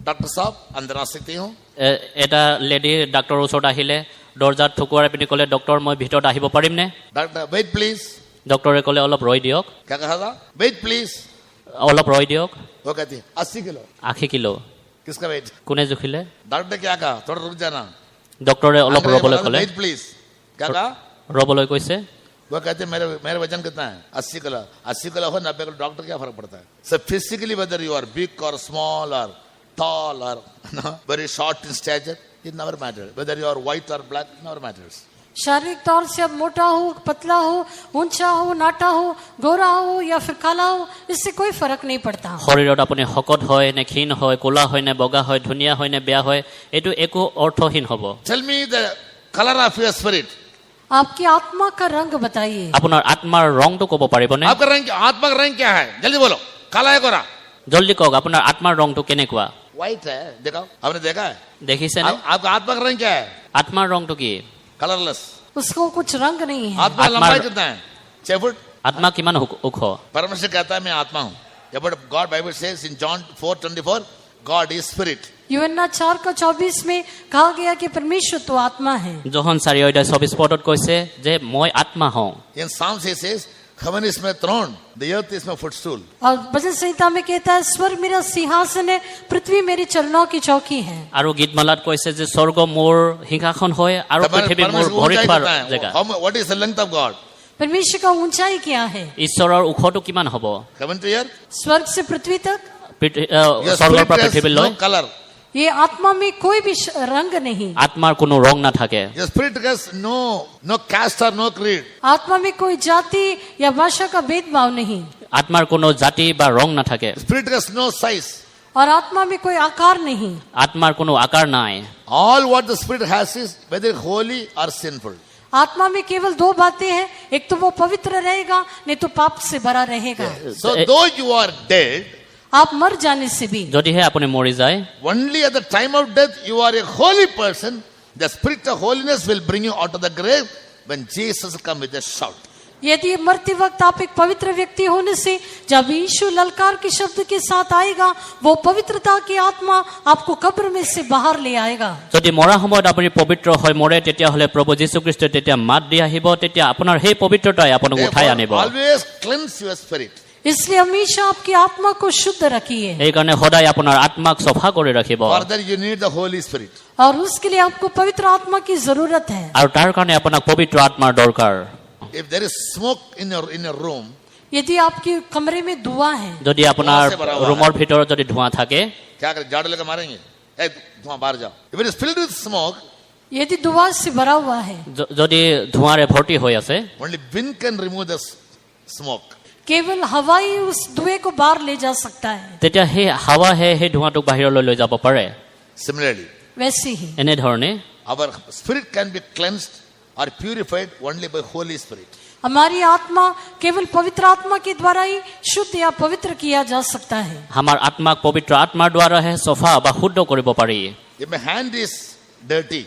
Speaker 1: डॉक्टर साहब अंदर आ सकती हूँ?
Speaker 3: এটা লেডি ডাক্তৰৰ ওচৰত আহিলে, দৰ্জাত ঠুকুৱাই পিনি ক'লে, ডক্তৰ মই ভিতৰত আহিব পাৰিম নে?
Speaker 1: Doctor wait please.
Speaker 3: ডক্তৰে ক'লে অলপ ৰৈ দিয়ক,
Speaker 1: क्या कहा था? Wait please.
Speaker 3: অলপ ৰৈ দিয়ক।
Speaker 1: वो कहती है 80 किलो।
Speaker 3: 80 কিলো।
Speaker 1: किसका वेट?
Speaker 3: কোনে জুখিলে?
Speaker 1: डॉक्टर ने क्या कहा? थोड़ा रुक जाना।
Speaker 3: ডক্তৰে অলপ ৰ'বলৈ ক'লে,
Speaker 1: वेट प्लीज। क्या कहा?
Speaker 3: ৰ'বলৈ কৈছে।
Speaker 1: वो कहते मेरे वजन कितना है? 80 किलो। 80 किलो हो 90 किलो, डॉक्टर क्या फर्क पड़ता है? So physically whether you are big or small or tall or very short in stature, it never matters. Whether you are white or black, it never matters.
Speaker 2: शारीरिक तौर से अब मोटा हो, पतला हो, ऊंचा हो, नाटा हो, गोरा हो या फिर काला हो, इससे कोई फर्क नहीं पड़ता।
Speaker 3: শৰীৰত আপুনি শকত হয় নে ক্ষীণ হয়, ক'লা হয় নে বগা হয়, ধুনীয়া হয় নে বেয়া হয়, এইটো একো অৰ্থহীন হ'ব।
Speaker 1: Tell me the color of your spirit.
Speaker 2: आपकी आत्मा का रंग बताइए।
Speaker 3: আপোনাৰ আত্মাৰ ৰংটো ক'ব পাৰিবনে?
Speaker 1: आपका रंग, आत्मा का रंग क्या है? जल्दी बोलो। काला है गोरा?
Speaker 3: জলদি কওক, আপোনাৰ আত্মাৰ ৰংটো কেনেকুৱা?
Speaker 1: व्हाइट है। दिखाओ, आपने देखा है?
Speaker 3: দেখিছেনে?
Speaker 1: आपका आत्मा का रंग क्या है?
Speaker 3: আত্মাৰ ৰংটো কি?
Speaker 1: कलरलेस।
Speaker 2: उसको कुछ रंग नहीं है।
Speaker 1: आत्मा का लंबाई कितना है? 6 फुट।
Speaker 3: আত্মা কিমান ওখ?
Speaker 1: परमेश्वर कहता है मैं आत्मा हूँ। But God Bible says in John 4:24, God is spirit.
Speaker 2: यूहन्ना 4:24 में कहा गया कि परमेश्वर तो आत्मा है।
Speaker 3: যোহন 4:24 কৈছে যে মই আত্মা হওঁ।
Speaker 1: In Psalms he says, heaven is my throne, the earth is my footstool.
Speaker 2: और भजन संहिता में कहता है स्वर्ग मेरा सिंहासन है, पृथ्वी मेरे चरणों की चौकी है।
Speaker 3: আৰু গীতমালাত কৈছে যে স্বৰ্গ মোৰ সিংহাসন হয় আৰু পৃথিৱী মোৰ ভৰি থোৱাৰ জেগা।
Speaker 1: What is the length of God?
Speaker 2: परमेश्वर का ऊंचाई क्या है?
Speaker 3: ঈশ্বৰৰ ওখটো কিমান হ'ব?
Speaker 1: Heaven to earth?
Speaker 2: स्वर्ग से पृथ्वी तक।
Speaker 1: Your
Speaker 3: স্বৰ্গৰ
Speaker 1: spirit
Speaker 3: পৰা
Speaker 1: has
Speaker 3: পৃথিৱীলৈ
Speaker 1: no color.
Speaker 2: ये आत्मा में कोई भी रंग नहीं।
Speaker 3: আত্মাৰ কোনো ৰং নাথাকে।
Speaker 1: Your spirit has no caste or no creed.
Speaker 2: आत्मा में कोई जाति या भाषा का भेदभाव नहीं,
Speaker 3: আত্মাৰ কোনো জাতি বা ৰং নাথাকে।
Speaker 1: Spirit has no size.
Speaker 2: और आत्मा में कोई आकार नहीं।
Speaker 3: আত্মাৰ কোনো আকাৰ নাই।
Speaker 1: All what the spirit has is whether holy or sinful.
Speaker 2: आत्मा में केवल दो बातें हैं, एक तो वो पवित्र रहेगा, नहीं तो पाप से भरा रहेगा।
Speaker 1: So though you are dead,
Speaker 2: आप मर जाने से भी,
Speaker 3: যদিহে আপুনি মৰি যায়,
Speaker 1: only at the time of death you are a holy person. The spirit of holiness will bring you out of the grave when Jesus comes with a shout.
Speaker 2: यदि मरते वक्त आप एक पवित्र व्यक्ति होने से जब यीशु ललकार के शब्द के साथ आएगा, वो पवित्रता की आत्मा आपको कब्र में से बाहर ले आएगा।
Speaker 3: যদি মৰা সময়ত আপুনি পবিত্ৰ হৈ মৰে, তেতিয়াহ'লে প্ৰভু যীশুখ্ৰীষ্টই তেতিয়া মাত দি আহিব, তেতিয়া আপোনাৰ সেই পবিত্ৰতাই আপোনাক উঠাই আনিব।
Speaker 1: Therefore, always cleanse your spirit.
Speaker 2: इसलिए हमेशा आपकी आत्मा को शुद्ध रखिए।
Speaker 3: সেইকাৰণে সদায় আপোনাৰ আত্মাক চফা কৰি ৰাখিব।
Speaker 1: For that you need the Holy Spirit.
Speaker 2: और उसके लिए आपको पवित्र आत्मा की जरूरत है।
Speaker 3: আৰু তাৰ কাৰণে আপোনাক পবিত্ৰ আত্মাৰ দৰকাৰ।
Speaker 1: If there is smoke in your room,
Speaker 2: यदि आपके कमरे में धुआं है,
Speaker 3: যদি আপোনাৰ ৰুমৰ ভিতৰত যদি ধোঁৱা থাকে,
Speaker 1: क्या करें? झाड़ू लेकर मारेंगे? धुआं बाहर जाओ. If it is filled with smoke,
Speaker 2: यदि धुआं से भरा हुआ है,
Speaker 3: যদি ধোঁৱাৰে ভৰ্তি হৈ আছে,
Speaker 1: only wind can remove the smoke.
Speaker 2: केवल हवा ही उस धुएं को बाहर ले जा सकता है।
Speaker 3: তেতিয়া সেই হাৱাহে সেই ধোঁৱাটোক বাহিৰলৈ লৈ যাব পাৰে।
Speaker 1: Similarly,
Speaker 2: वैसे ही
Speaker 3: এনেধৰণে
Speaker 1: our spirit can be cleansed or purified only by Holy Spirit.
Speaker 2: हमारी आत्मा केवल पवित्र आत्मा के द्वारा ही शुद्ध या पवित्र किया जा सकता है।
Speaker 3: আমাৰ আত্মাক পবিত্ৰ আত্মাৰ দ্বাৰাহে চফা বা শুদ্ধ কৰিব পাৰি।
Speaker 1: If my hand is dirty,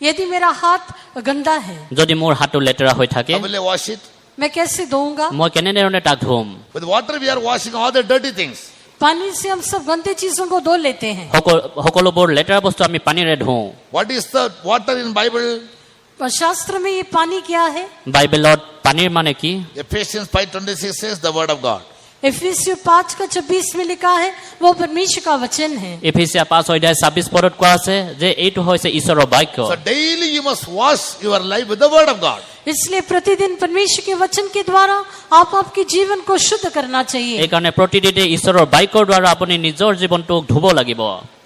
Speaker 2: यदि मेरा हाथ गंदा है,
Speaker 3: যদি মোৰ হাতটো লেতেৰা হৈ থাকে,
Speaker 1: how will I wash it?
Speaker 2: मैं कैसे धोऊंगा?
Speaker 3: মই কেনেধৰণে তাক ধুম?
Speaker 1: With water we are washing all the dirty things.
Speaker 2: पानी से हम सब गंदे चीजों को धो लेते हैं।
Speaker 3: সকলোবোৰ লেতেৰা বস্তু আমি পানীৰে ধুওঁ।
Speaker 1: What is the water in Bible?
Speaker 2: और शास्त्र में ये पानी क्या है?
Speaker 3: বাইবেলত পানীৰ মানে কি?
Speaker 1: Ephesians 5:26 says the word of God.
Speaker 2: इफिसियों 5:26 में लिखा है वो परमेश्वर का वचन है।
Speaker 3: এফেছিয়া 5:26 পদত কোৱা আছে যে এইটো হৈছে ঈশ্বৰৰ বাক্য।
Speaker 1: So daily you must wash your life with the word of God.
Speaker 2: इसलिए प्रतिदिन परमेश्वर के वचन के द्वारा आप आपके जीवन को शुद्ध करना चाहिए।
Speaker 3: এইকাৰণে প্ৰতিদিনে ঈশ্বৰৰ বাক্যৰ দ্বাৰা আপুনি নিজৰ জীৱনটোক ধুব লাগিব।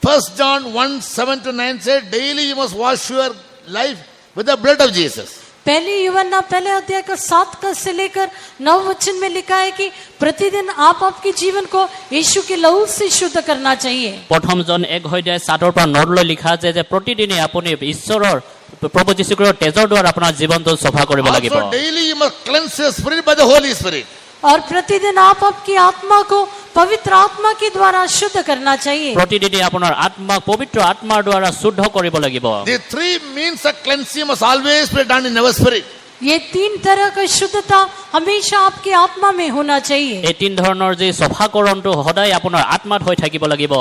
Speaker 1: 1 John 1:7-9 says daily you must wash your life with the blood of Jesus.
Speaker 2: पहली यूहन्ना पहले अध्याय का 7 से लेकर 9 वचन में लिखा है कि प्रतिदिन आप आपके जीवन को यीशु के लहू से शुद्ध करना चाहिए।
Speaker 3: প্ৰথম জন 1:7 পৰা 9 লিখা আছে যে প্ৰতিদিনে আপুনি ঈশ্বৰৰ প্ৰভু যীশু খ্ৰীষ্টৰ তেজৰ দ্বাৰা আপোনাৰ জীৱনটো চফা কৰিব লাগিব।
Speaker 1: Also daily you must cleanse your spirit by the Holy Spirit.
Speaker 2: और प्रतिदिन आप आपकी आत्मा को पवित्र आत्मा के द्वारा शुद्ध करना चाहिए।
Speaker 3: প্ৰতিদিনে আপোনাৰ আত্মা পবিত্ৰ আত্মাৰ দ্বাৰা শুদ্ধ কৰিব লাগিব।
Speaker 1: The three means of cleansing must always be done in our spirit.
Speaker 2: ये 3 तरह का शुद्धता हमेशा आपकी आत्मा में होना चाहिए।
Speaker 3: এই তিন ধৰণৰ যে চফাকৰণটো সদায় আপোনাৰ আত্মাত হৈ থাকিব লাগিব।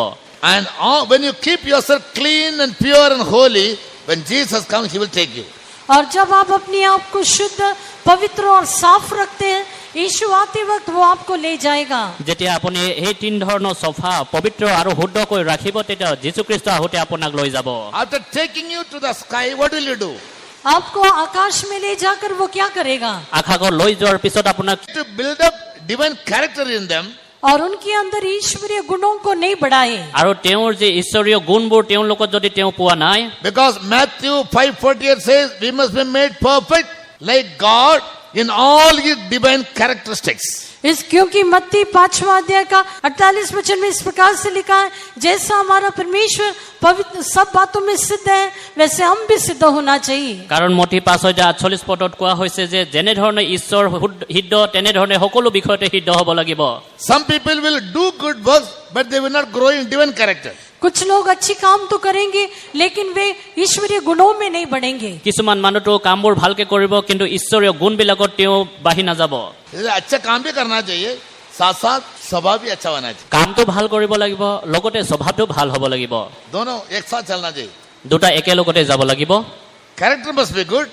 Speaker 1: And when you keep yourself clean and pure and holy, when Jesus comes, He will take you.
Speaker 2: और जब आप अपने आप को शुद्ध पवित्र और साफ रखते हैं, यीशु आते वक्त वो आपको ले जाएगा।
Speaker 3: যেতিয়া আপুনি এই তিন ধৰণৰ চফা পবিত্ৰ আৰু শুদ্ধ কৰি ৰাখিব তেতিয়া যীশুখ্ৰীষ্ট আহোঁতে আপোনাক লৈ যাব।
Speaker 1: After taking you to the sky, what will you do?
Speaker 2: आपको आकाश में ले जाकर वो क्या करेगा?
Speaker 3: আকাশত লৈ যোৱাৰ পিছত আপোনাক
Speaker 1: To build up divine character in them.
Speaker 2: और उनके अंदर ईश्वरीय गुणों को नहीं बढ़ाए।
Speaker 3: আৰু তেওঁৰ যে ঈশ্বৰীয় গুণবোৰ তেওঁলোকত যদি তেওঁ পোৱা নাই,
Speaker 1: Because Matthew 5:48 says we must be made perfect like God in all His divine characteristics.
Speaker 2: क्योंकि मत्ती 5वां अध्याय का 48 वचन में इस प्रकार से लिखा है, जैसा हमारा परमेश्वर पवित्र सब बातों में सिद्ध है वैसे हम भी सिद्ध होना चाहिए।
Speaker 3: কাৰণ মঠি 5:48 পদত কোৱা হৈছে যে যেনেধৰণে ঈশ্বৰ সিদ্ধ তেনেধৰণে সকলো বিষয়তে সিদ্ধ হ'ব লাগিব।
Speaker 1: Some people will do good works, but they will not grow in divine character.
Speaker 2: कुछ लोग अच्छी काम तो करेंगे लेकिन वे ईश्वरीय गुणों में नहीं बढ़ेंगे।
Speaker 3: কিছুমান মানুহটো কামবোৰ ভালকে কৰিব কিন্তু ঈশ্বৰীয় গুণবিলাকত তেওঁ বাঢ়ি নাযাব।
Speaker 1: इसलिए अच्छा काम भी करना चाहिए, साथ साथ स्वभाव भी अच्छा होना चाहिए।
Speaker 3: কামটো ভাল কৰিব লাগিব লগতে স্বভাৱটো ভাল হ'ব লাগিব।
Speaker 1: दोनों एक साथ चलना चाहिए।
Speaker 3: দুটা একেলগতে যাব লাগিব।
Speaker 1: Character must be good,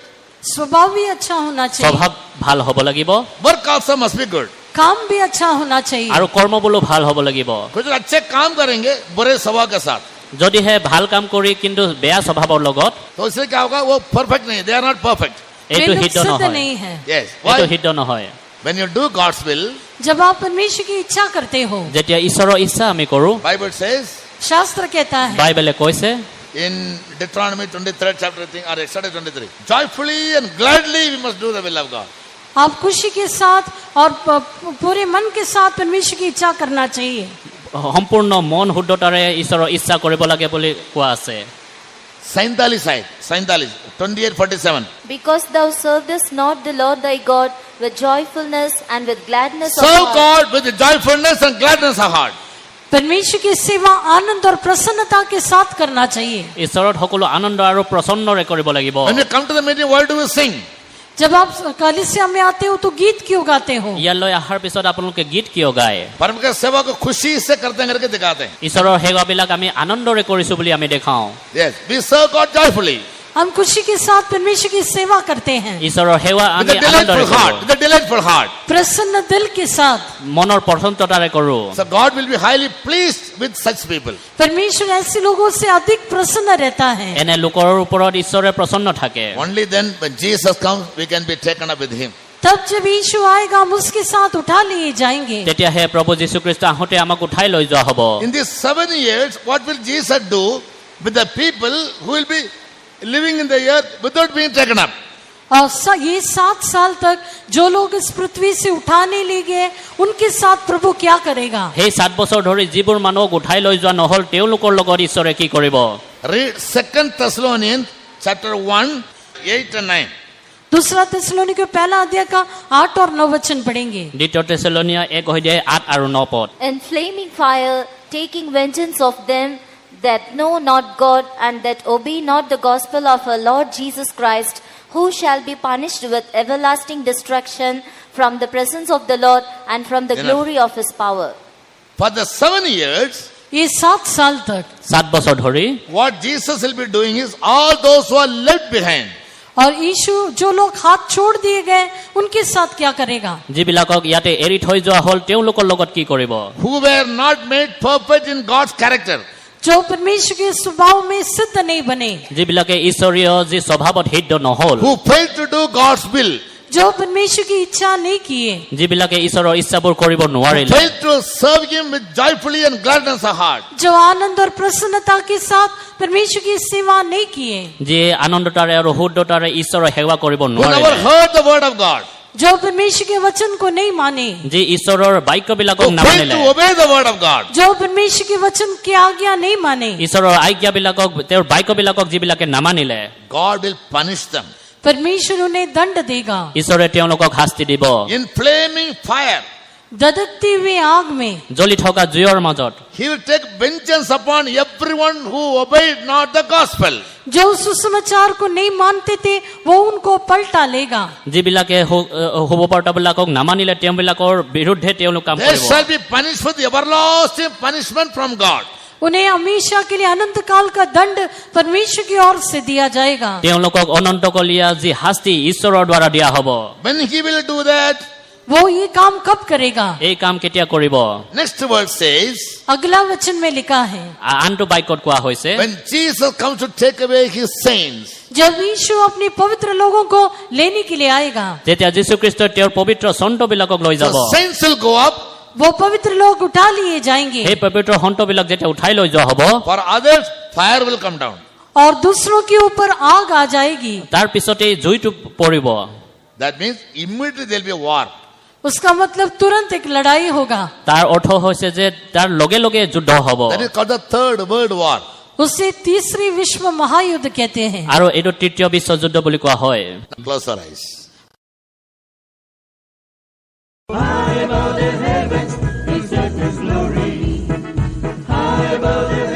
Speaker 2: स्वभाव भी अच्छा होना चाहिए,
Speaker 3: স্বভাৱ ভাল হ'ব লাগিব
Speaker 1: work also must be good.
Speaker 2: काम भी अच्छा होना चाहिए।
Speaker 3: আৰু কৰ্মবোৰো ভাল হ'ব লাগিব।
Speaker 1: कुछ लोग अच्छे काम करेंगे बुरे स्वभाव के साथ,
Speaker 3: যদিহে ভাল কাম কৰি কিন্তু বেয়া স্বভাৱৰ লগত,
Speaker 1: तो इसलिए क्या होगा, वो परफेक्ट नहीं है, they are not perfect.
Speaker 2: वे
Speaker 3: এইটো
Speaker 2: लोग
Speaker 3: সিদ্ধ
Speaker 2: सिद्ध
Speaker 3: নহয়।
Speaker 2: नहीं है।
Speaker 1: Yes.
Speaker 3: এইটো
Speaker 1: Why?
Speaker 3: সিদ্ধ নহয়।
Speaker 1: When you do God's will,
Speaker 2: जब आप परमेश्वर की इच्छा करते हो,
Speaker 3: যেতিয়া ঈশ্বৰৰ ইচ্ছা আমি কৰো,
Speaker 1: Bible says
Speaker 2: शास्त्र कहता है
Speaker 3: বাইবেলে কৈছে
Speaker 1: in Deuteronomy 23rd chapter, I think, or Exodus 23, joyfully and gladly we must do the will of God.
Speaker 2: आप खुशी के साथ और पूरे मन के साथ परमेश्वर की इच्छा करना चाहिए।
Speaker 3: সম্পূৰ্ণ মন শুদ্ধতাৰে ঈশ্বৰৰ ইচ্ছা কৰিব লাগে বুলি কোৱা আছে।
Speaker 1: 28:47.
Speaker 4: Because thou servest not the Lord thy God with joyfulness and with gladness of
Speaker 1: Serve
Speaker 4: heart.
Speaker 1: God with the joyfulness and gladness of heart.
Speaker 2: परमेश्वर की सेवा आनंद और प्रसन्नता के साथ करना चाहिए।
Speaker 3: ঈশ্বৰত সকলো আনন্দ আৰু প্ৰসন্নৰে কৰিব লাগিব।
Speaker 1: When you come to the meeting, why do we sing?
Speaker 2: जब आप कलीसिया में आते हो तो गीत क्यों गाते हो?
Speaker 3: ইয়ালৈ অহাৰ পিছত আপোনালোকে গীত কিয় গায়?
Speaker 1: परम के सेवा को खुशी से करते हैं करके दिखाते हैं।
Speaker 3: ঈশ্বৰৰ সেৱাবিলাক আমি আনন্দৰে কৰিছো বুলি আমি দেখাওঁ।
Speaker 1: Yes, we serve God joyfully
Speaker 2: हम खुशी के साथ परमेश्वर की सेवा करते हैं,
Speaker 3: ঈশ্বৰৰ সেৱা
Speaker 1: with
Speaker 3: আমি
Speaker 1: a delightful
Speaker 3: আনন্দৰে
Speaker 1: heart.
Speaker 3: কৰোঁ,
Speaker 1: With a delightful heart.
Speaker 2: प्रसन्न दिल के साथ।
Speaker 3: মনৰ প্ৰসন্নতাৰে কৰোঁ।
Speaker 1: So God will be highly pleased with such people.
Speaker 2: परमेश्वर ऐसे लोगों से अधिक प्रसन्न रहता है।
Speaker 3: এনে লোকৰ ওপৰত ঈশ্বৰে প্ৰসন্ন থাকে।
Speaker 1: Only then when Jesus comes, we can be taken up with Him.
Speaker 2: तब जब यीशु आएगा हम उसके साथ उठा लिए जाएंगे।
Speaker 3: তেতিয়াহে প্ৰভু যীশুখ্ৰীষ্ট আহোঁতে আমাক উঠাই লৈ যোৱা হ'ব।
Speaker 1: In these 7 years, what will Jesus do with the people who will be living in the earth without being taken up?
Speaker 2: और ये 7 साल तक जो लोग इस पृथ्वी से उठाने ले गए उनके साथ प्रभु क्या करेगा?
Speaker 3: সেই 7 বছৰ ধৰি যিবোৰ মানুহক উঠাই লৈ যোৱা নহল তেওঁলোকৰ লগত ঈশ্বৰে কি কৰিব?
Speaker 1: Read 2 Thessalonians chapter 1, 8 and 9.
Speaker 2: दूसरा थिस्सलुनीके पहला अध्याय का 8 और 9 वचन पढ़ेंगे।
Speaker 3: দ্বিতীয় তেছালনিয়া 1:8 আৰু 9 পদ।
Speaker 4: In flaming fire, taking vengeance of them that know not God and that obey not the gospel of our Lord Jesus Christ, who shall be punished with everlasting destruction from the presence of the Lord and from the
Speaker 1: Enough.
Speaker 4: glory of his power.
Speaker 1: For the 7 years,
Speaker 2: ये 7 साल तक
Speaker 3: 7 বছৰ ধৰি
Speaker 1: what Jesus will be doing is all those who are left behind,
Speaker 2: और यीशु जो लोग हाथ छोड़ दिए गए उनके साथ क्या करेगा?
Speaker 3: যিবিলাকক ইয়াতে এৰি থৈ যোৱা হ'ল তেওঁলোকৰ লগত কি কৰিব?
Speaker 1: who were not made perfect in God's character,
Speaker 2: जो परमेश्वर के स्वभाव में सिद्ध नहीं बने,
Speaker 3: যিবিলাকে ঈশ্বৰীয় যি স্বভাৱত সিদ্ধ নহল,
Speaker 1: who failed to do God's will,
Speaker 2: जो परमेश्वर की इच्छा नहीं किए,
Speaker 3: যিবিলাকে ঈশ্বৰৰ ইচ্ছাবোৰ কৰিব নোৱাৰিলে,
Speaker 1: failed to serve Him with joyfully and gladness of heart.
Speaker 2: जो आनंद और प्रसन्नता के साथ परमेश्वर की सेवा नहीं किए,
Speaker 3: যিয়ে আনন্দতাৰে আৰু শুদ্ধতাৰে ঈশ্বৰৰ সেৱা কৰিব
Speaker 1: Who never
Speaker 3: নোৱাৰিলে,
Speaker 1: heard the word of God,
Speaker 2: जो परमेश्वर के वचन को नहीं माने,
Speaker 3: যি ঈশ্বৰৰ বাক্যবিলাকক
Speaker 1: who failed
Speaker 3: নামানিলে,
Speaker 1: to obey the word of God,
Speaker 2: जो परमेश्वर के वचन की आज्ञा नहीं माने,
Speaker 3: ঈশ্বৰৰ আজ্ঞাবিলাকক তেওঁৰ বাক্যবিলাকক যিবিলাকে নামানিলে,
Speaker 1: God will punish them
Speaker 2: परमेश्वर उन्हें दंड देगा।
Speaker 3: ঈশ্বৰে তেওঁলোকক শাস্তি দিব।
Speaker 1: in flaming fire.
Speaker 2: धधकती हुई आग में
Speaker 3: জ্বলি থকা জুইৰ মাজত
Speaker 1: He will take vengeance upon everyone who obeyed not the gospel.
Speaker 2: जो सुसमाचार को नहीं मानते थे वो उनको पलटा लेगा।
Speaker 3: যিবিলাকে শুভবাৰ্তাবিলাকক নামানিলে তেওঁবিলাকৰ বিৰুদ্ধে তেওঁলোক কাম
Speaker 1: They
Speaker 3: কৰিব।
Speaker 1: shall be punished with everlasting punishment from God.
Speaker 2: उन्हें हमेशा के लिए अनंत काल का दंड परमेश्वर की ओर से दिया जाएगा।
Speaker 3: তেওঁলোকক অনন্তকলীয়া যি শাস্তি ঈশ্বৰৰ দ্বাৰা দিয়া হ'ব।
Speaker 1: When He will do that,
Speaker 2: वो ये काम कब करेगा?
Speaker 3: এই কাম কেতিয়া কৰিব?
Speaker 1: next verse says,
Speaker 2: अगला वचन में लिखा है,
Speaker 3: আনটো বাক্যত কোৱা হৈছে,
Speaker 1: when Jesus comes to take away His saints,
Speaker 2: जब यीशु अपने पवित्र लोगों को लेने के लिए आएगा,
Speaker 3: যেতিয়া যীশুখ্ৰীষ্টই তেওঁৰ পবিত্ৰ সন্তবিলাকক লৈ যাব,
Speaker 1: the saints will go up,
Speaker 2: वो पवित्र लोग उठा लिए जाएंगे
Speaker 3: সেই পবিত্ৰ সন্তবিলাক যেতিয়া উঠাই লৈ যোৱা হ'ব,
Speaker 1: for others fire will come down.
Speaker 2: और दूसरों के ऊपर आग आ जाएगी।
Speaker 3: তাৰ পিছতেই জুইটো পৰিব।
Speaker 1: That means immediately there will be a war.
Speaker 2: उसका मतलब तुरंत एक लड़ाई होगा।
Speaker 3: তাৰ অৰ্থ হৈছে যে তাৰ লগে লগে যুদ্ধ হ'ব।
Speaker 1: That is called the Third World War.
Speaker 2: उसे तीसरी विश्व महायुद्ध कहते हैं।
Speaker 3: আৰু এইটো তৃতীয় বিশ্বযুদ্ধ বুলি কোৱা হয়।
Speaker 1: Close our eyes.
Speaker 5: High above the heavens, He set His glory. High above the